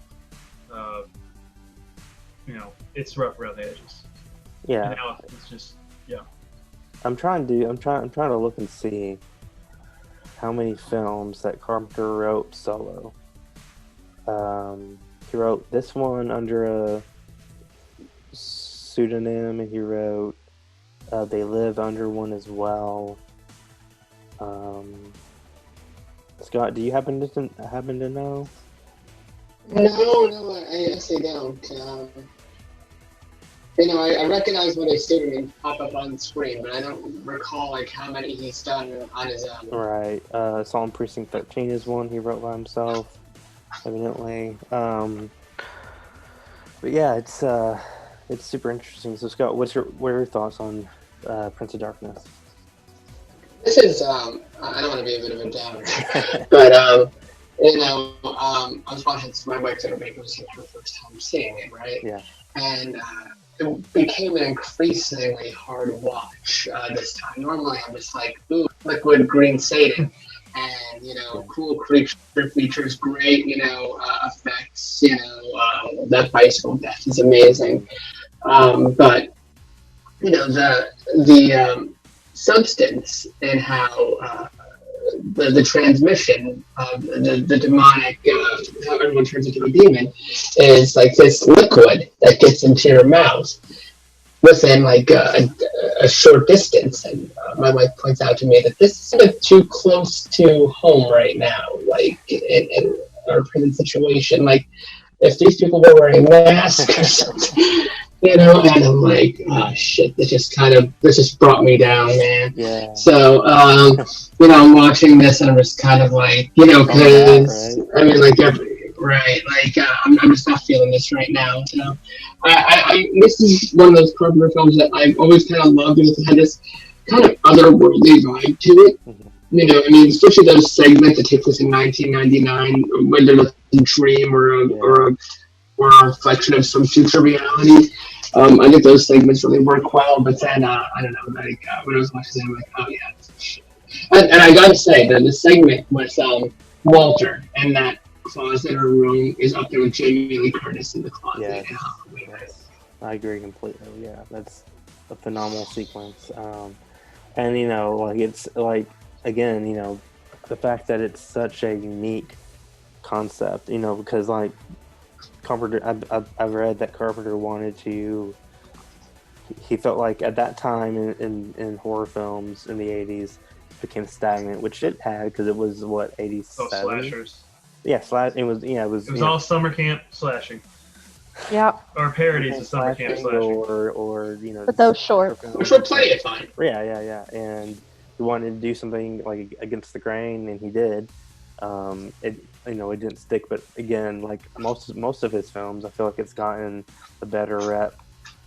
Speaker 2: It's rough around the edges.
Speaker 1: Yeah.
Speaker 2: Now it's just
Speaker 1: I'm trying to look and see how many films that Carpenter wrote solo. He wrote this one under a pseudonym, and he wrote They Live under one as well. Scott, do you happen to know?
Speaker 4: No, I actually don't. I recognize when a pseudonym pop up on the screen, but I don't recall like how many he's done on his own.
Speaker 1: Right. Psalm Precinct 13 is one he wrote by himself, evidently. But yeah, it's super interesting. So Scott, what are your thoughts on Prince of Darkness?
Speaker 4: This is I don't want to be a bit of a downer, but I was watching this. My wife's in her baby was her first time seeing it, right?
Speaker 1: Yeah.
Speaker 4: And it became an increasingly hard watch this time. Normally, I'm just like, ooh, liquid green Satan, and cool creature features, great, effects. That bicycle death is amazing. But the substance and how the transmission of the demonic, how everyone turns into a demon, is like this liquid that gets into your mouth within like a short distance. And my wife points out to me that this is kind of too close to home right now, like in our present situation. Like if these people were wearing masks or something. And I'm like, oh shit, this just brought me down, man.
Speaker 1: Yeah.
Speaker 4: So, I'm watching this and I'm just kind of like, because,
Speaker 1: right?
Speaker 4: I mean, like, I'm just not feeling this right now. So, this is one of those Carpenter films that I've always kind of loved because it had this kind of otherworldly vibe to it.
Speaker 1: Mm-hmm.
Speaker 4: Especially those segments that take place in 1999, when they're a dream or a reflection of some future reality. I think those segments really work well, but then I don't know, like when I was watching it, I'm like, oh yeah, and I gotta say that the segment with Walter and that closet or room is up there with Jamie Lee Curtis in the closet.
Speaker 1: Yes. I agree completely. Yeah, that's a phenomenal sequence. And it's like again, the fact that it's such a unique concept, because like Carpenter, I've read that Carpenter wanted to. He felt like at that time in horror films in the 80s became stagnant, which it had because it was what 87.
Speaker 2: Oh, slashers.
Speaker 1: Yeah, it was. Yeah, it was.
Speaker 2: It was all summer camp slashing.
Speaker 3: Yeah.
Speaker 2: Or parodies of summer camp slashing.
Speaker 1: Or
Speaker 3: But those short.
Speaker 4: Which would play it fine.
Speaker 1: Yeah. And he wanted to do something like against the grain, and he did. It didn't stick, but again, like most of his films, I feel like it's gotten a better rep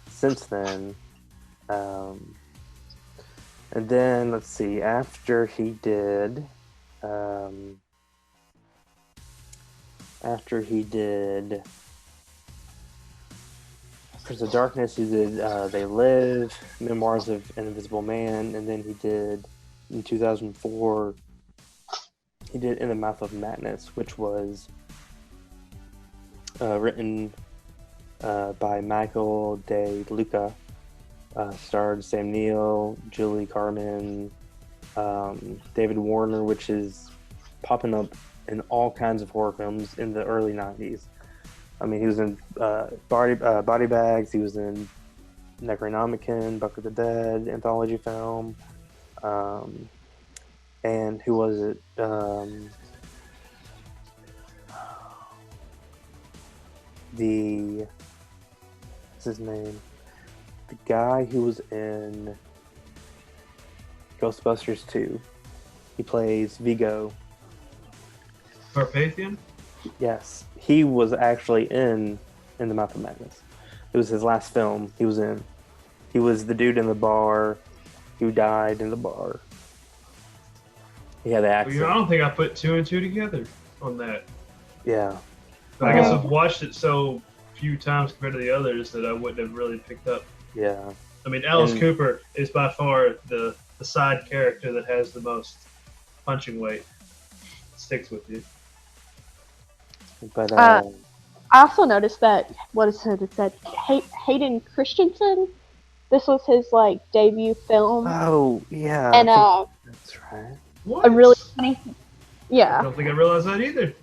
Speaker 1: since then. And then let's see, after he did Prince of Darkness, he did They Live, Memoirs of an Invisible Man, and then he did in 2004 he did In the Mouth of Madness, which was written by Michael De Luca, starred Sam Neill, Julie Carmen, David Warner, which is popping up in all kinds of horror films in the early 90s. I mean, he was in Body Bags, he was in Necronomicon, Book of the Dead, anthology film, and who was it? What's his name? The guy who was in Ghostbusters 2. He plays Vigo.
Speaker 2: Carpathian?
Speaker 1: Yes. He was actually in the Mouth of Madness. It was his last film he was in. He was the dude in the bar who died in the bar. He had the accent.
Speaker 2: I don't think I put two and two together on that.
Speaker 1: Yeah.
Speaker 2: But I guess I've watched it so few times compared to the others that I wouldn't have really picked up.
Speaker 1: Yeah.
Speaker 2: I mean, Alice Cooper is by far the side character that has the most punching weight. It sticks with you.
Speaker 1: But
Speaker 3: I also noticed that it said Hayden Christensen. This was his debut film.
Speaker 1: Oh yeah.
Speaker 3: And
Speaker 1: that's right.
Speaker 2: What?
Speaker 3: a really funny. Yeah.
Speaker 2: I don't think I realized that either.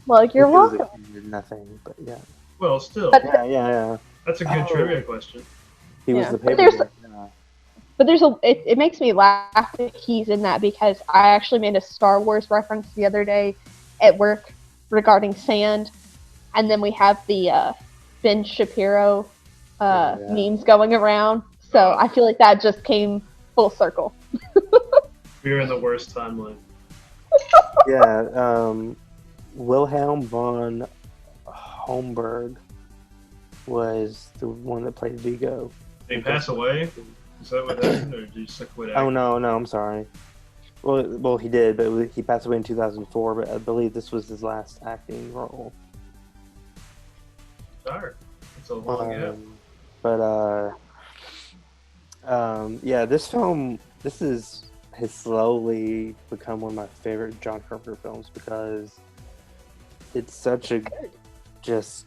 Speaker 3: Well, you're welcome.
Speaker 1: Nothing, but yeah.
Speaker 2: Well, still.
Speaker 3: But
Speaker 1: Yeah.
Speaker 2: That's a good trivia question.
Speaker 1: He was
Speaker 3: Yeah.
Speaker 1: the
Speaker 3: But
Speaker 1: paper.
Speaker 3: But it makes me laugh that he's in that because I actually made a Star Wars reference the other day at work regarding sand, and then we have the Ben Shapiro memes going around. So I feel like that just came full circle.
Speaker 2: We were in the worst timeline.
Speaker 1: Yeah. Wilhelm von Homburg was the one that played Vigo.
Speaker 2: Did he pass away? Is that what happened, or did he just quit acting?
Speaker 1: Oh no, I'm sorry. Well, he did, but he passed away in 2004. But I believe this was his last acting role.
Speaker 2: Darn. It's a long gap.
Speaker 1: But yeah, this film, has slowly become one of my favorite John Carpenter films because it's such a just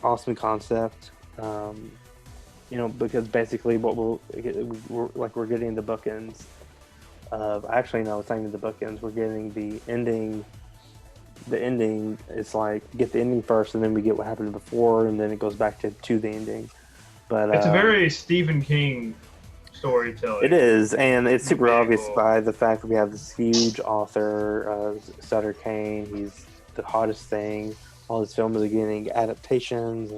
Speaker 1: awesome concept. Because basically what we're getting the bookends of. Actually, no, it's not even the bookends. We're getting the ending. The ending is like get the ending first, and then we get what happened before, and then it goes back to the ending. But
Speaker 2: It's a very Stephen King storytelling.
Speaker 1: it is, and it's super
Speaker 2: Very
Speaker 1: obvious
Speaker 2: cool.
Speaker 1: by the fact that we have this huge author, Sutter Kane. He's the hottest thing. All his films are getting adaptations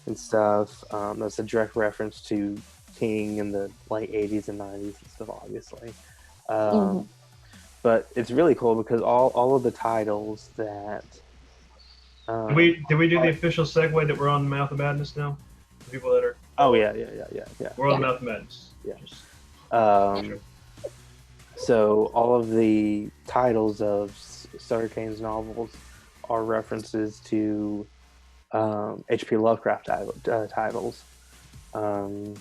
Speaker 1: and stuff. That's a direct reference to King in the late 80s and 90s and stuff, obviously. But it's really cool because all of the titles that
Speaker 2: Did we do the official segue that we're on Mouth of Madness now? The people that are.
Speaker 1: Oh yeah.
Speaker 2: We're on Mouth of Madness.
Speaker 1: Yeah.
Speaker 2: Sure.
Speaker 1: So all of the titles of Sutter Kane's novels are references to H.P. Lovecraft titles. I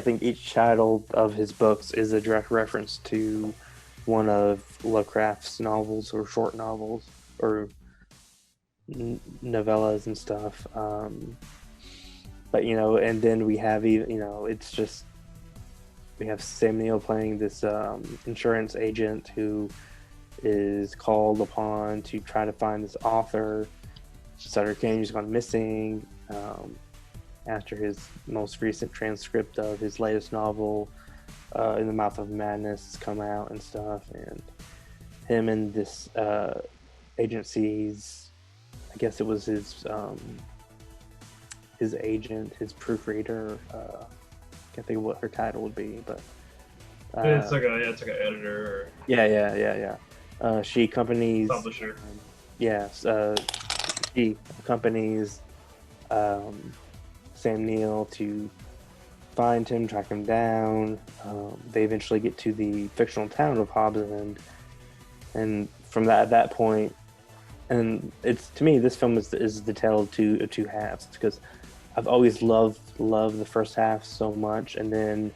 Speaker 1: think each title of his books is a direct reference to one of Lovecraft's novels or short novels or novellas and stuff. But and then we have it's just we have Sam Neill playing this insurance agent who is called upon to try to find this author. Sutter Kane has gone missing after his most recent transcript of his latest novel, In the Mouth of Madness, has come out and stuff. And him and this agency's, I guess it was his agent, his proofreader. Can't think of what her title would be, but
Speaker 2: it's like an editor.
Speaker 1: Yeah. She accompanies
Speaker 2: Publisher.
Speaker 1: She accompanies Sam Neill to find him, track him down. They eventually get to the fictional town of Hobbs End, and from that point, and it's to me this film is the tale of two halves because I've always loved the first half so much, and then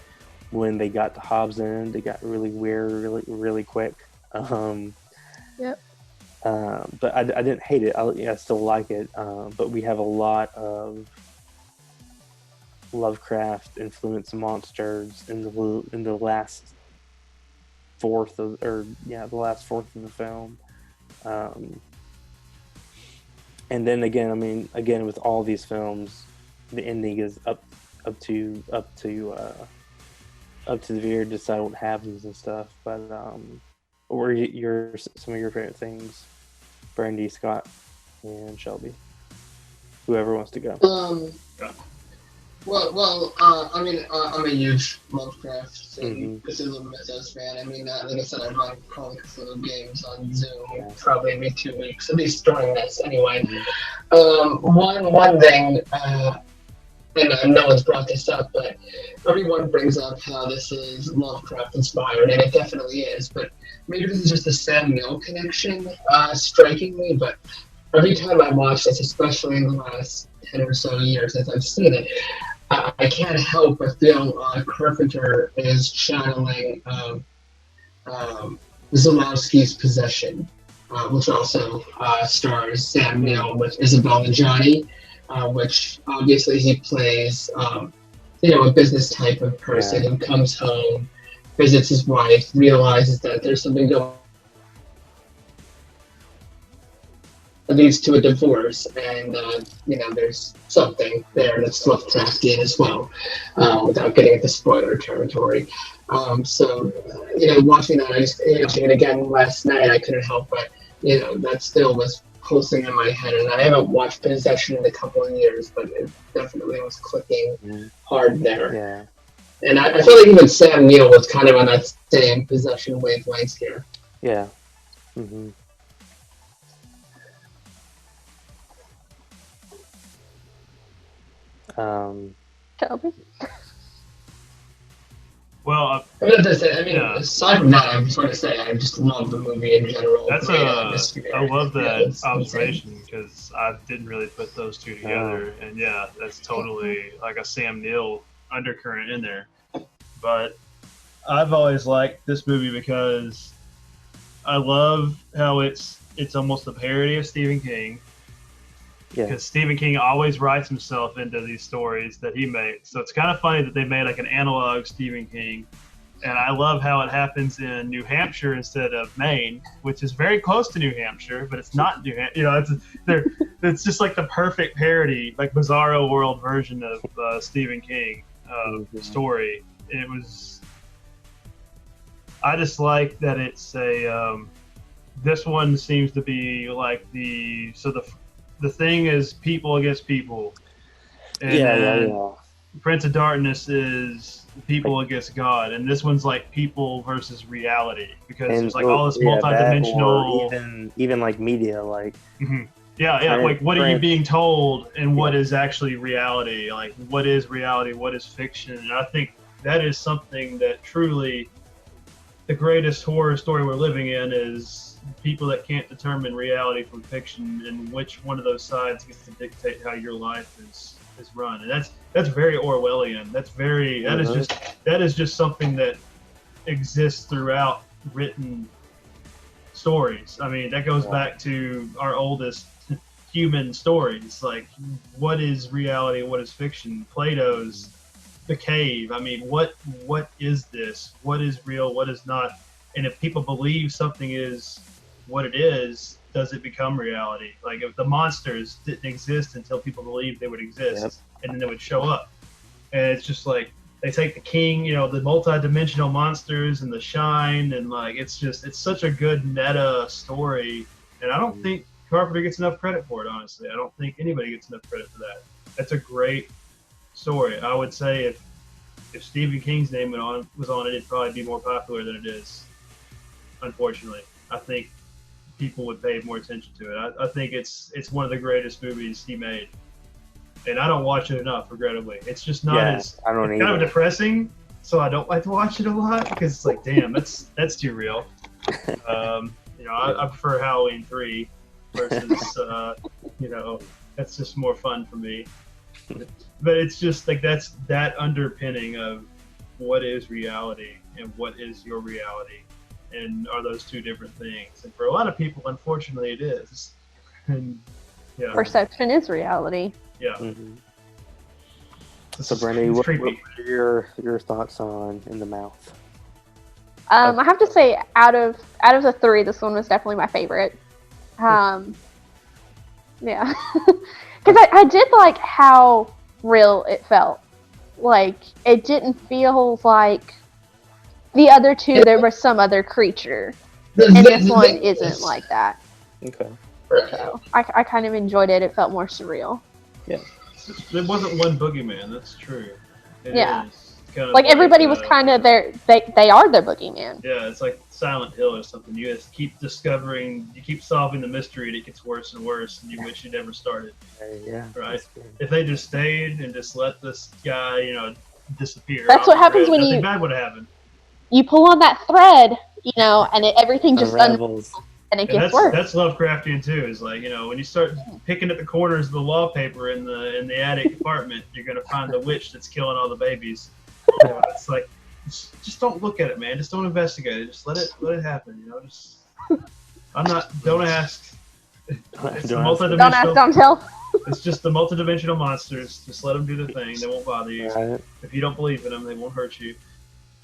Speaker 1: when they got to Hobbs End, it got really weird, really quick.
Speaker 5: Yep.
Speaker 1: But I didn't hate it. I still like it. But we have a lot of Lovecraft influenced monsters in the last fourth of the film. And then again with all these films, the ending is up to the viewer to decide what happens and stuff. But what are some of your favorite things, Brandy, Scott, and Shelby? Whoever wants to go.
Speaker 4: I'm a huge Lovecraft and Cthulhu Mythos fan. Like I said, I run Call of Cthulhu games on Zoom probably every 2 weeks, at least during this anyway. One thing, and no one's brought this up, but everyone brings up how this is Lovecraft inspired, and it definitely is, but maybe this is just the Sam Neill connection striking me, but every time I watch this, especially in the last 10 or so years since I've seen it, I can't help but feel Carpenter is channeling Zulawski's Possession, which also stars Sam Neill with Isabel Nanjiani, which obviously he plays, a business type of person who comes home, visits his wife, realizes that there's something going that leads to a divorce, and there's something there that's Lovecraftian as well, without getting into spoiler territory. So watching that, I just watching it again last night, I couldn't help but that still was pulsing in my head, and I haven't watched Possession in a couple of years, but it definitely was clicking hard there.
Speaker 1: Yeah.
Speaker 4: And I feel like even Sam Neill was kind of on that same Possession wavelength here.
Speaker 1: Yeah. Mm-hmm.
Speaker 3: Shelby?
Speaker 2: Well,
Speaker 4: I mean, that's it. I mean,
Speaker 2: yeah.
Speaker 4: aside from that, I just want to say I just love the movie in general.
Speaker 2: That's
Speaker 4: Great atmosphere.
Speaker 2: I love
Speaker 4: Yeah,
Speaker 2: that
Speaker 4: it's
Speaker 2: observation because I didn't really put those two
Speaker 1: Oh.
Speaker 2: together, and yeah, that's totally like a Sam Neill undercurrent in there. But I've always liked this movie because I love how it's almost a parody of Stephen King.
Speaker 1: Yeah.
Speaker 2: Because Stephen King always writes himself into these stories that he makes, so it's kind of funny that they made like an analog Stephen King. And I love how it happens in New Hampshire instead of Maine, which is very close to New Hampshire, but it's not New Hampshire. You know, it's just like the perfect parody, like Bizarro World version of Stephen King story. It was. I just like that it's a. This one seems to be like the thing is people against people, and then Prince of Darkness is people against God, and this one's like people versus reality because there's like all this multi-dimensional,
Speaker 1: even like media, like
Speaker 2: like what are you being told, and what is actually reality? Like what is reality? What is fiction? And I think that is something that truly, the greatest horror story we're living in is people that can't determine reality from fiction, and which one of those sides gets to dictate how your life is run. And that's very Orwellian. That is just something that exists throughout written stories. I mean, that goes back to our oldest human stories. Like, what is reality? What is fiction? Plato's The Cave. I mean, what is this? What is real? What is not? And if people believe something is what it is, does it become reality? Like if the monsters didn't exist until people believed they would exist, and then they would show up. And it's just like they take the king, you know, the multi-dimensional monsters and the shine, and like it's such a good meta story. And I don't think Carpenter gets enough credit for it, honestly. I don't think anybody gets enough credit for that. That's a great story. I would say if Stephen King's name was on it, it'd probably be more popular than it is. Unfortunately, I think people would pay more attention to it. I think it's one of the greatest movies he made, and I don't watch it enough. Regrettably, it's just not as
Speaker 1: I don't
Speaker 2: kind of depressing. So I don't like to watch it a lot because it's like, damn, that's too real. You know, I prefer Halloween 3 versus you know, that's just more fun for me. But it's just like that's that underpinning of what is reality and what is your reality. And are those two different things? And for a lot of people, unfortunately, it is. And yeah,
Speaker 3: perception is reality.
Speaker 2: Yeah.
Speaker 1: Mm-hmm. So, Brandy, what are your thoughts on In the Mouth?
Speaker 3: I have to say, out of the three, this one was definitely my favorite. Yeah, because I did like how real it felt. Like it didn't feel like the other two, there was some other creature, and this one isn't like that.
Speaker 1: Okay.
Speaker 3: So I kind of enjoyed it. It felt more surreal.
Speaker 2: Yeah. There wasn't one boogeyman. That's true. It is kind of
Speaker 3: like everybody was kind of there. They are the boogeyman.
Speaker 2: Yeah, it's like Silent Hill or something. You just keep discovering, you keep solving the mystery, and it gets worse and worse, and you wish you never started.
Speaker 1: Yeah.
Speaker 2: Right. If they just stayed and just let this guy, you know, disappear.
Speaker 3: That's what happens when
Speaker 2: nothing bad would have happened.
Speaker 3: You pull on that thread, you know, and everything just
Speaker 1: unravels.
Speaker 3: And it gets worse.
Speaker 2: That's Lovecraftian too. Is like, you know, when you start picking at the corners of the wallpaper in the attic apartment, you're gonna find the witch that's killing all the babies. You know, it's like, just don't look at it, man. Just don't investigate it. Just let it happen. You know, just don't ask.
Speaker 3: Don't ask, don't tell.
Speaker 2: It's just the multidimensional monsters. Just let them do their thing. They won't bother you.
Speaker 1: Right.
Speaker 2: If you don't believe in them, they won't hurt you.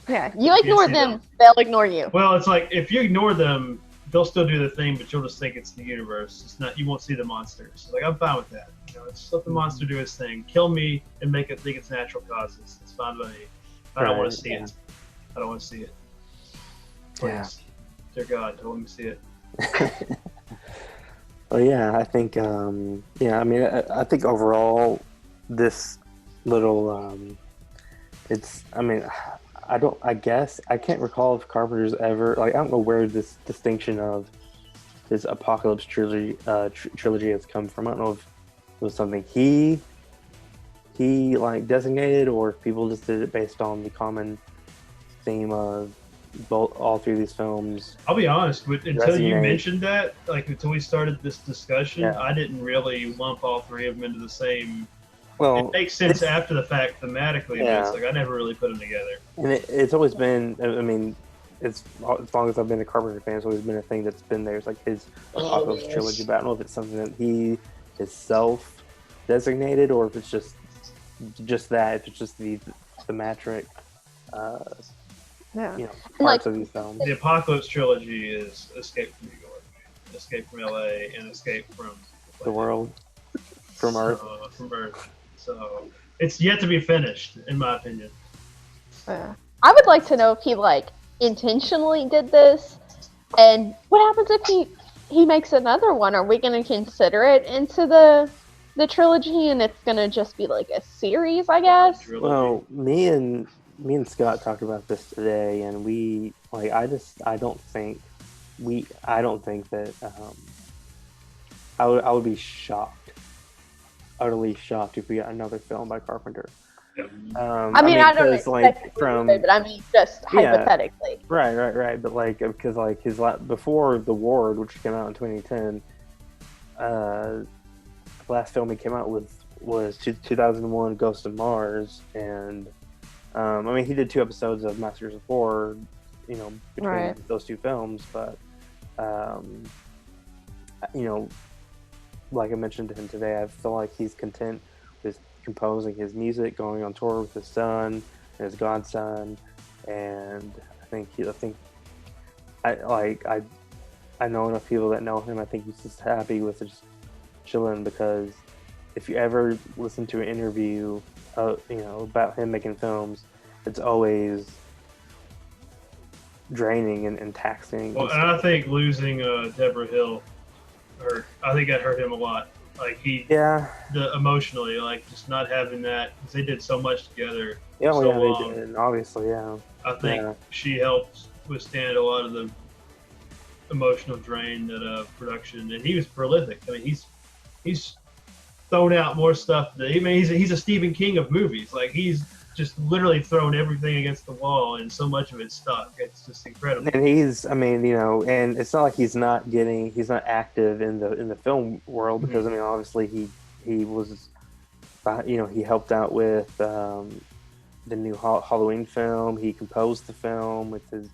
Speaker 3: Yeah, you ignore them, they'll ignore you.
Speaker 2: Well, it's like if you ignore them, they'll still do their thing, but you'll just think it's the universe. It's not. You won't see the monsters. Like I'm fine with that. You know, just let the monster do its thing. Kill me and make it think it's natural causes. It's fine by me. I don't want to see it. I don't want to see it. Please, dear God, don't let me see it.
Speaker 1: Well, yeah, I think. I mean, I think overall, this little. It's. I mean. I guess I can't recall if Carpenter's ever I don't know where this distinction of this apocalypse trilogy has come from. I don't know if it was something he like designated or if people just did it based on the common theme of all three of these films.
Speaker 2: I'll be honest, until you
Speaker 1: Resonate.
Speaker 2: mentioned that, like until we started this discussion,
Speaker 1: Yeah.
Speaker 2: I didn't really lump all three of them into the same.
Speaker 1: Well,
Speaker 2: It makes sense after the fact thematically, but it's like I never really put them together.
Speaker 1: And it's always been, I mean, as long as I've been a Carpenter fan, it's always been a thing that's been there. It's like his Apocalypse trilogy, but I don't know if it's something that he is self-designated or if it's just that, if it's just the thematic, parts of these films.
Speaker 2: The Apocalypse trilogy is Escape from New York, Escape from LA, and Escape from
Speaker 1: the world, from Earth.
Speaker 2: From Earth. So it's yet to be finished, in my opinion.
Speaker 3: I would like to know if he intentionally did this, and what happens if he makes another one? Are we going to consider it into the trilogy, and it's going to just be like a series, I guess?
Speaker 1: Well, me and Scott talked about this today, and we I don't think that I would be shocked, utterly shocked if we got another film by Carpenter.
Speaker 3: I mean, I don't expect but I mean, just hypothetically.
Speaker 1: Right. But because his before The Ward, which came out in 2010, the last film he came out with was 2001: Ghost of Mars, and I mean, he did 2 episodes of Masters of Horror, between those 2 films, but like I mentioned to him today, I feel like he's content with composing his music, going on tour with his son and his godson, and I know enough people that know him. I think he's just happy with just chilling, because if you ever listen to an interview, about him making films, it's always draining and taxing.
Speaker 2: Well, and I think losing Deborah Hill hurt. I think that hurt him a lot. Emotionally, just not having that, because they did so much together.
Speaker 1: They did, obviously,
Speaker 2: I think she helped withstand a lot of the emotional drain that production, and he was prolific. I mean, he's thrown out more stuff. He's a Stephen King of movies. He's just literally thrown everything against the wall, and so much of it stuck. It's just incredible. And
Speaker 1: and it's not like he's not active in the film world, because obviously he was, he helped out with the new Halloween film. He composed the film with his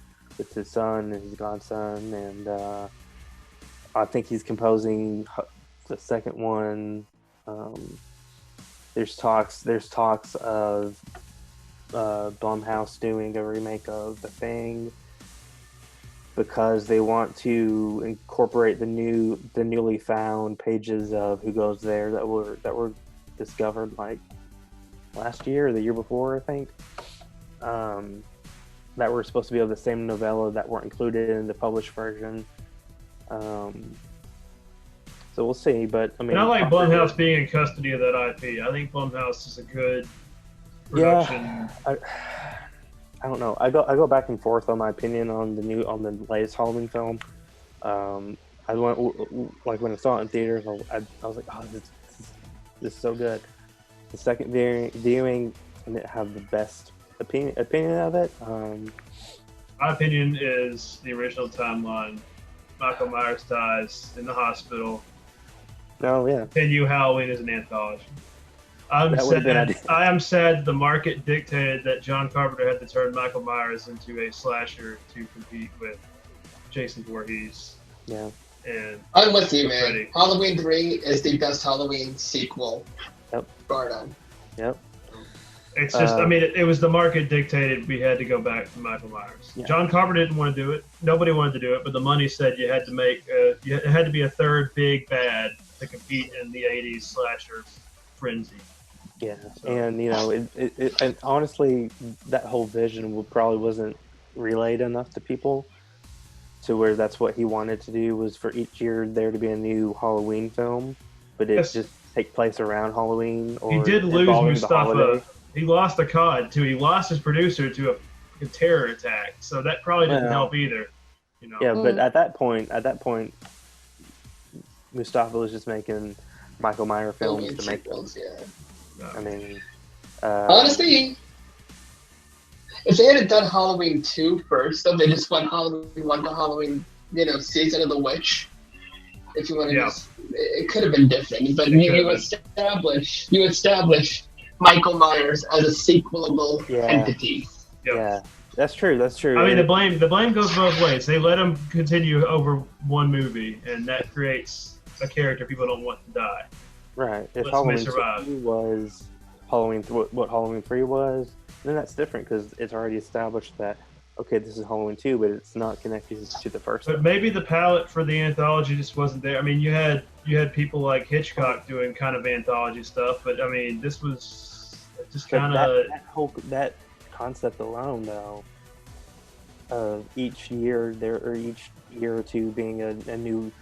Speaker 1: son and his godson, and I think he's composing the second one. There's talks of Blumhouse doing a remake of The Thing, because they want to incorporate the newly found pages of Who Goes There that were discovered last year or the year before, I think, that were supposed to be of the same novella that weren't included in the published version. So we'll see, but
Speaker 2: I like Blumhouse being in custody of that IP. I think Blumhouse is a good production.
Speaker 1: Yeah, I don't know. I go back and forth on my opinion on the latest Halloween film. I went when I saw it in theaters, I was like, oh, this is so good. The second viewing, I didn't have the best opinion of it.
Speaker 2: My opinion is the original timeline. Michael Myers dies in the hospital.
Speaker 1: Oh yeah.
Speaker 2: Continue Halloween is an anthology. I am sad the market dictated that John Carpenter had to turn Michael Myers into a slasher to compete with Jason Voorhees.
Speaker 1: Yeah.
Speaker 4: And I'm with you, man. Freddy. Halloween 3 is the best Halloween sequel.
Speaker 1: Yep.
Speaker 4: Bar done.
Speaker 1: Yep.
Speaker 2: It's just, it was the market dictated we had to go back to Michael Myers. Yeah. John Carpenter didn't want to do it. Nobody wanted to do it, but the money said you had to make, it had to be a third big bad to compete in the 80s slasher frenzy.
Speaker 1: Yeah, so. And and honestly, that whole vision probably wasn't relayed enough to people, to where that's what he wanted to do, was for each year there to be a new Halloween film, but it just take place around Halloween. Or
Speaker 2: he did lose Mustafa. He lost a COD too. He lost his producer to a terror attack, so that probably didn't help either.
Speaker 1: Yeah, but at that point, Mustafa was just making Michael Myers films to make them.
Speaker 4: Yeah.
Speaker 1: I mean,
Speaker 4: honestly, if they had done Halloween 2 first, so they just went Halloween 1 to Halloween, season of the witch. If you want to just, it could have been different, but you establish Michael Myers as a sequelable entity.
Speaker 2: Yep.
Speaker 1: Yeah, that's true. That's true.
Speaker 2: I mean, the blame goes both ways. They let him continue over one movie, and that creates a character people don't want to die.
Speaker 1: Right. If
Speaker 2: Let's
Speaker 1: Halloween
Speaker 2: survive.
Speaker 1: 2 was what Halloween 3 was, then that's different because it's already established that, okay, this is Halloween 2, but it's not connected to the first
Speaker 2: But
Speaker 1: one.
Speaker 2: maybe the palette for the anthology just wasn't there. I mean, you had people like Hitchcock doing kind of anthology stuff, but I mean, this was just kind of
Speaker 1: that concept alone, though, of each year each year or two being a new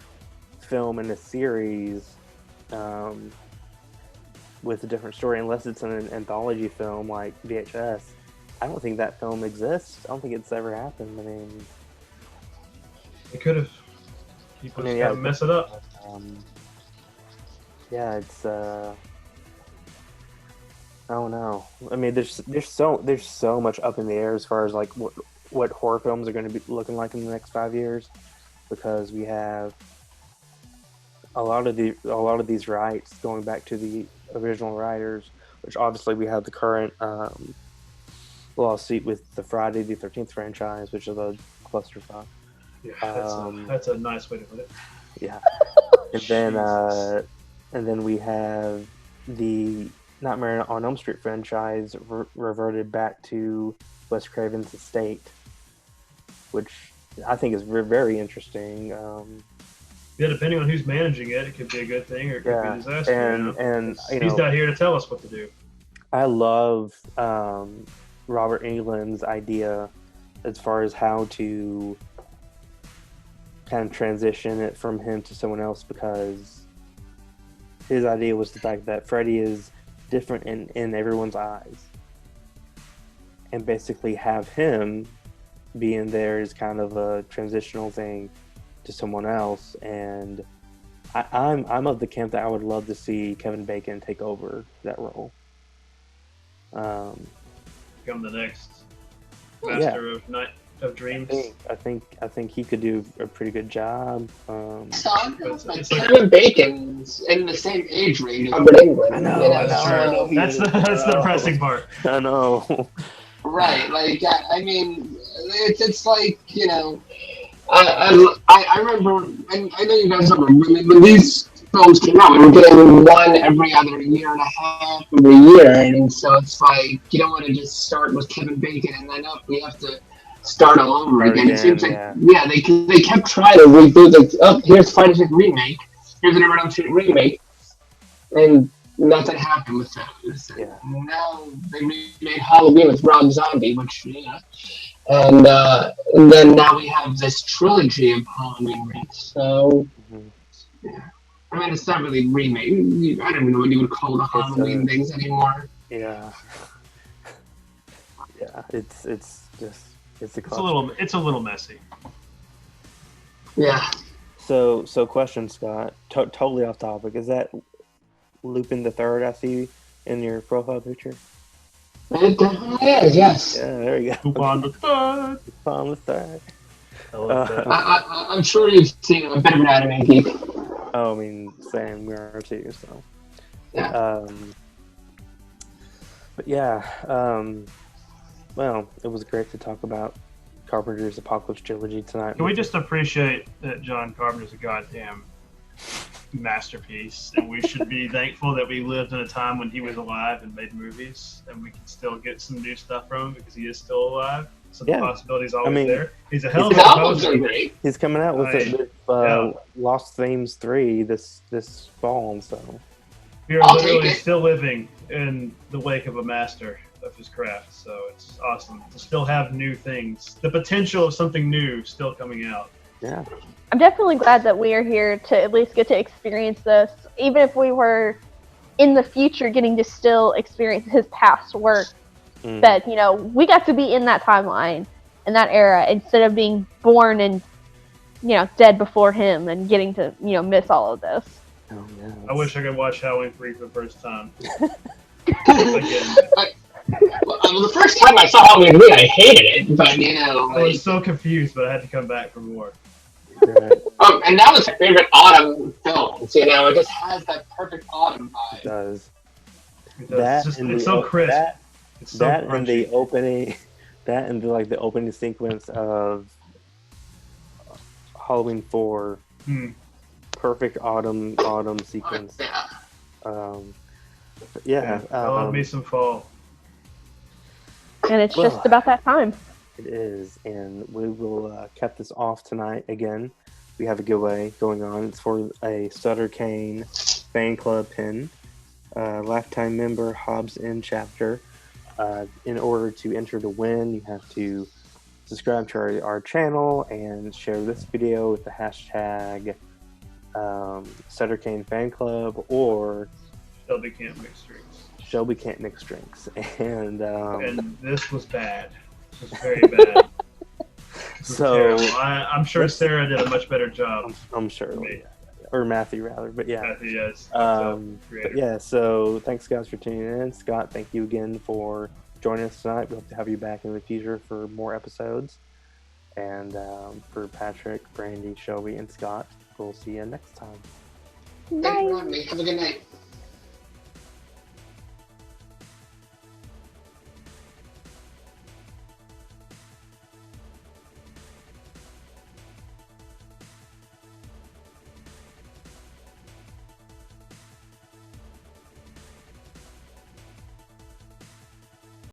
Speaker 1: film in a series, with a different story, unless it's an anthology film like VHS. I don't think that film exists. I don't think it's ever happened. I mean,
Speaker 2: it could have. People just gotta mess it up.
Speaker 1: Yeah, it's I don't know. I mean, there's so much up in the air as far as like what horror films are going to be looking like in the next 5 years, because we have a lot of these rights going back to the original writers, which obviously we have the current lawsuit with the Friday the 13th franchise, which is a clusterfuck.
Speaker 2: Yeah, that's a nice way to put it.
Speaker 1: Yeah, and then we have the Nightmare on Elm Street franchise reverted back to Wes Craven's estate, which I think is very interesting.
Speaker 2: Yeah, depending on who's managing it, it could be a good thing or it could be a disaster.
Speaker 1: And
Speaker 2: he's not here to tell us what to do.
Speaker 1: I love Robert Englund's idea as far as how to kind of transition it from him to someone else, because his idea was the fact that Freddy is different in everyone's eyes, and basically have him be in there as kind of a transitional thing to someone else. And I'm of the camp that I would love to see Kevin Bacon take over that role.
Speaker 2: Become the next master of dreams.
Speaker 1: I think he could do a pretty good job.
Speaker 4: Kevin Bacon's in the same age range as Robert Englund.
Speaker 1: I know.
Speaker 2: That's the depressing part.
Speaker 1: I know.
Speaker 4: Right, like I mean, it's like, I remember, and I know you guys remember when these films came out, we were getting one every other year and a half, every year, and so it's like you don't want to just start with Kevin Bacon and then we have to start all over again. It seems like they kept trying to reboot, like, here's Friday the 13th remake, here's an Elm Street remake, and nothing happened with those.
Speaker 1: Yeah.
Speaker 4: Now they remade Halloween with Rob Zombie, which and then now we have this trilogy of Halloween remakes. So yeah. I mean, it's not really remake. I don't even know what you would call the Halloween things anymore.
Speaker 1: Yeah. Yeah, it's
Speaker 2: a little messy.
Speaker 4: Yeah.
Speaker 1: So question, Scott. Totally off topic. Is that Lupin the Third I see in your profile picture?
Speaker 4: It definitely is, yes.
Speaker 1: Yeah, there you go.
Speaker 2: Lupin the Third.
Speaker 1: Lupin the Third.
Speaker 4: I'm sure you've seen a bit of an anime geek.
Speaker 1: Oh, I mean, same. We are too. So.
Speaker 4: Yeah.
Speaker 1: But yeah. Well, it was great to talk about Carpenter's Apocalypse Trilogy tonight.
Speaker 2: Can we just appreciate that John Carpenter's a goddamn masterpiece, and we should be thankful that we lived in a time when he was alive and made movies, and we can still get some new stuff from him because he is still alive. So the possibility's always there. He's a hell of a composer.
Speaker 1: He's coming out with Lost Themes 3 this fall, so
Speaker 2: we are literally still living in the wake of a master of his craft, so it's awesome to still have new things, the potential of something new still coming out.
Speaker 1: Yeah.
Speaker 3: I'm definitely glad that we are here to at least get to experience this, even if we were in the future getting to still experience his past work. That, we got to be in that timeline, in that era, instead of being born and, dead before him and getting to, miss all of this.
Speaker 1: Oh, yeah.
Speaker 2: I wish I could watch Halloween 3 for the first time.
Speaker 4: Well, the first time I saw Halloween 3, I hated it, but
Speaker 2: I was so confused, but I had to come back for more.
Speaker 1: Right.
Speaker 4: And that was my favorite autumn films. It just has that perfect autumn
Speaker 1: It
Speaker 4: vibe.
Speaker 1: does.
Speaker 2: It's so crisp. It's so
Speaker 1: that
Speaker 2: crunchy.
Speaker 1: and the opening, that and the opening sequence of Halloween 4, perfect autumn sequence.
Speaker 2: I love me some fall.
Speaker 3: And it's just about that time.
Speaker 1: It is, and we will cap this off tonight again. We have a giveaway going on. It's for a Sutter Kane fan club pin. Lifetime member Hobbs in chapter. In order to enter to win, you have to subscribe to our channel and share this video with the hashtag Sutter Kane fan club or
Speaker 2: Shelby can't mix drinks.
Speaker 1: Shelby can't mix drinks. And
Speaker 2: this was bad. This was very bad.
Speaker 1: So
Speaker 2: I'm sure Sarah did a much better job.
Speaker 1: I'm sure. Or Matthew rather, but yeah.
Speaker 2: Matthew, yes.
Speaker 1: But yeah, so thanks guys for tuning in. Scott, thank you again for joining us tonight. We hope to have you back in the future for more episodes. And for Patrick, Brandy, Shelby, and Scott, we'll see you next time.
Speaker 4: Thanks for having me. Have a good night.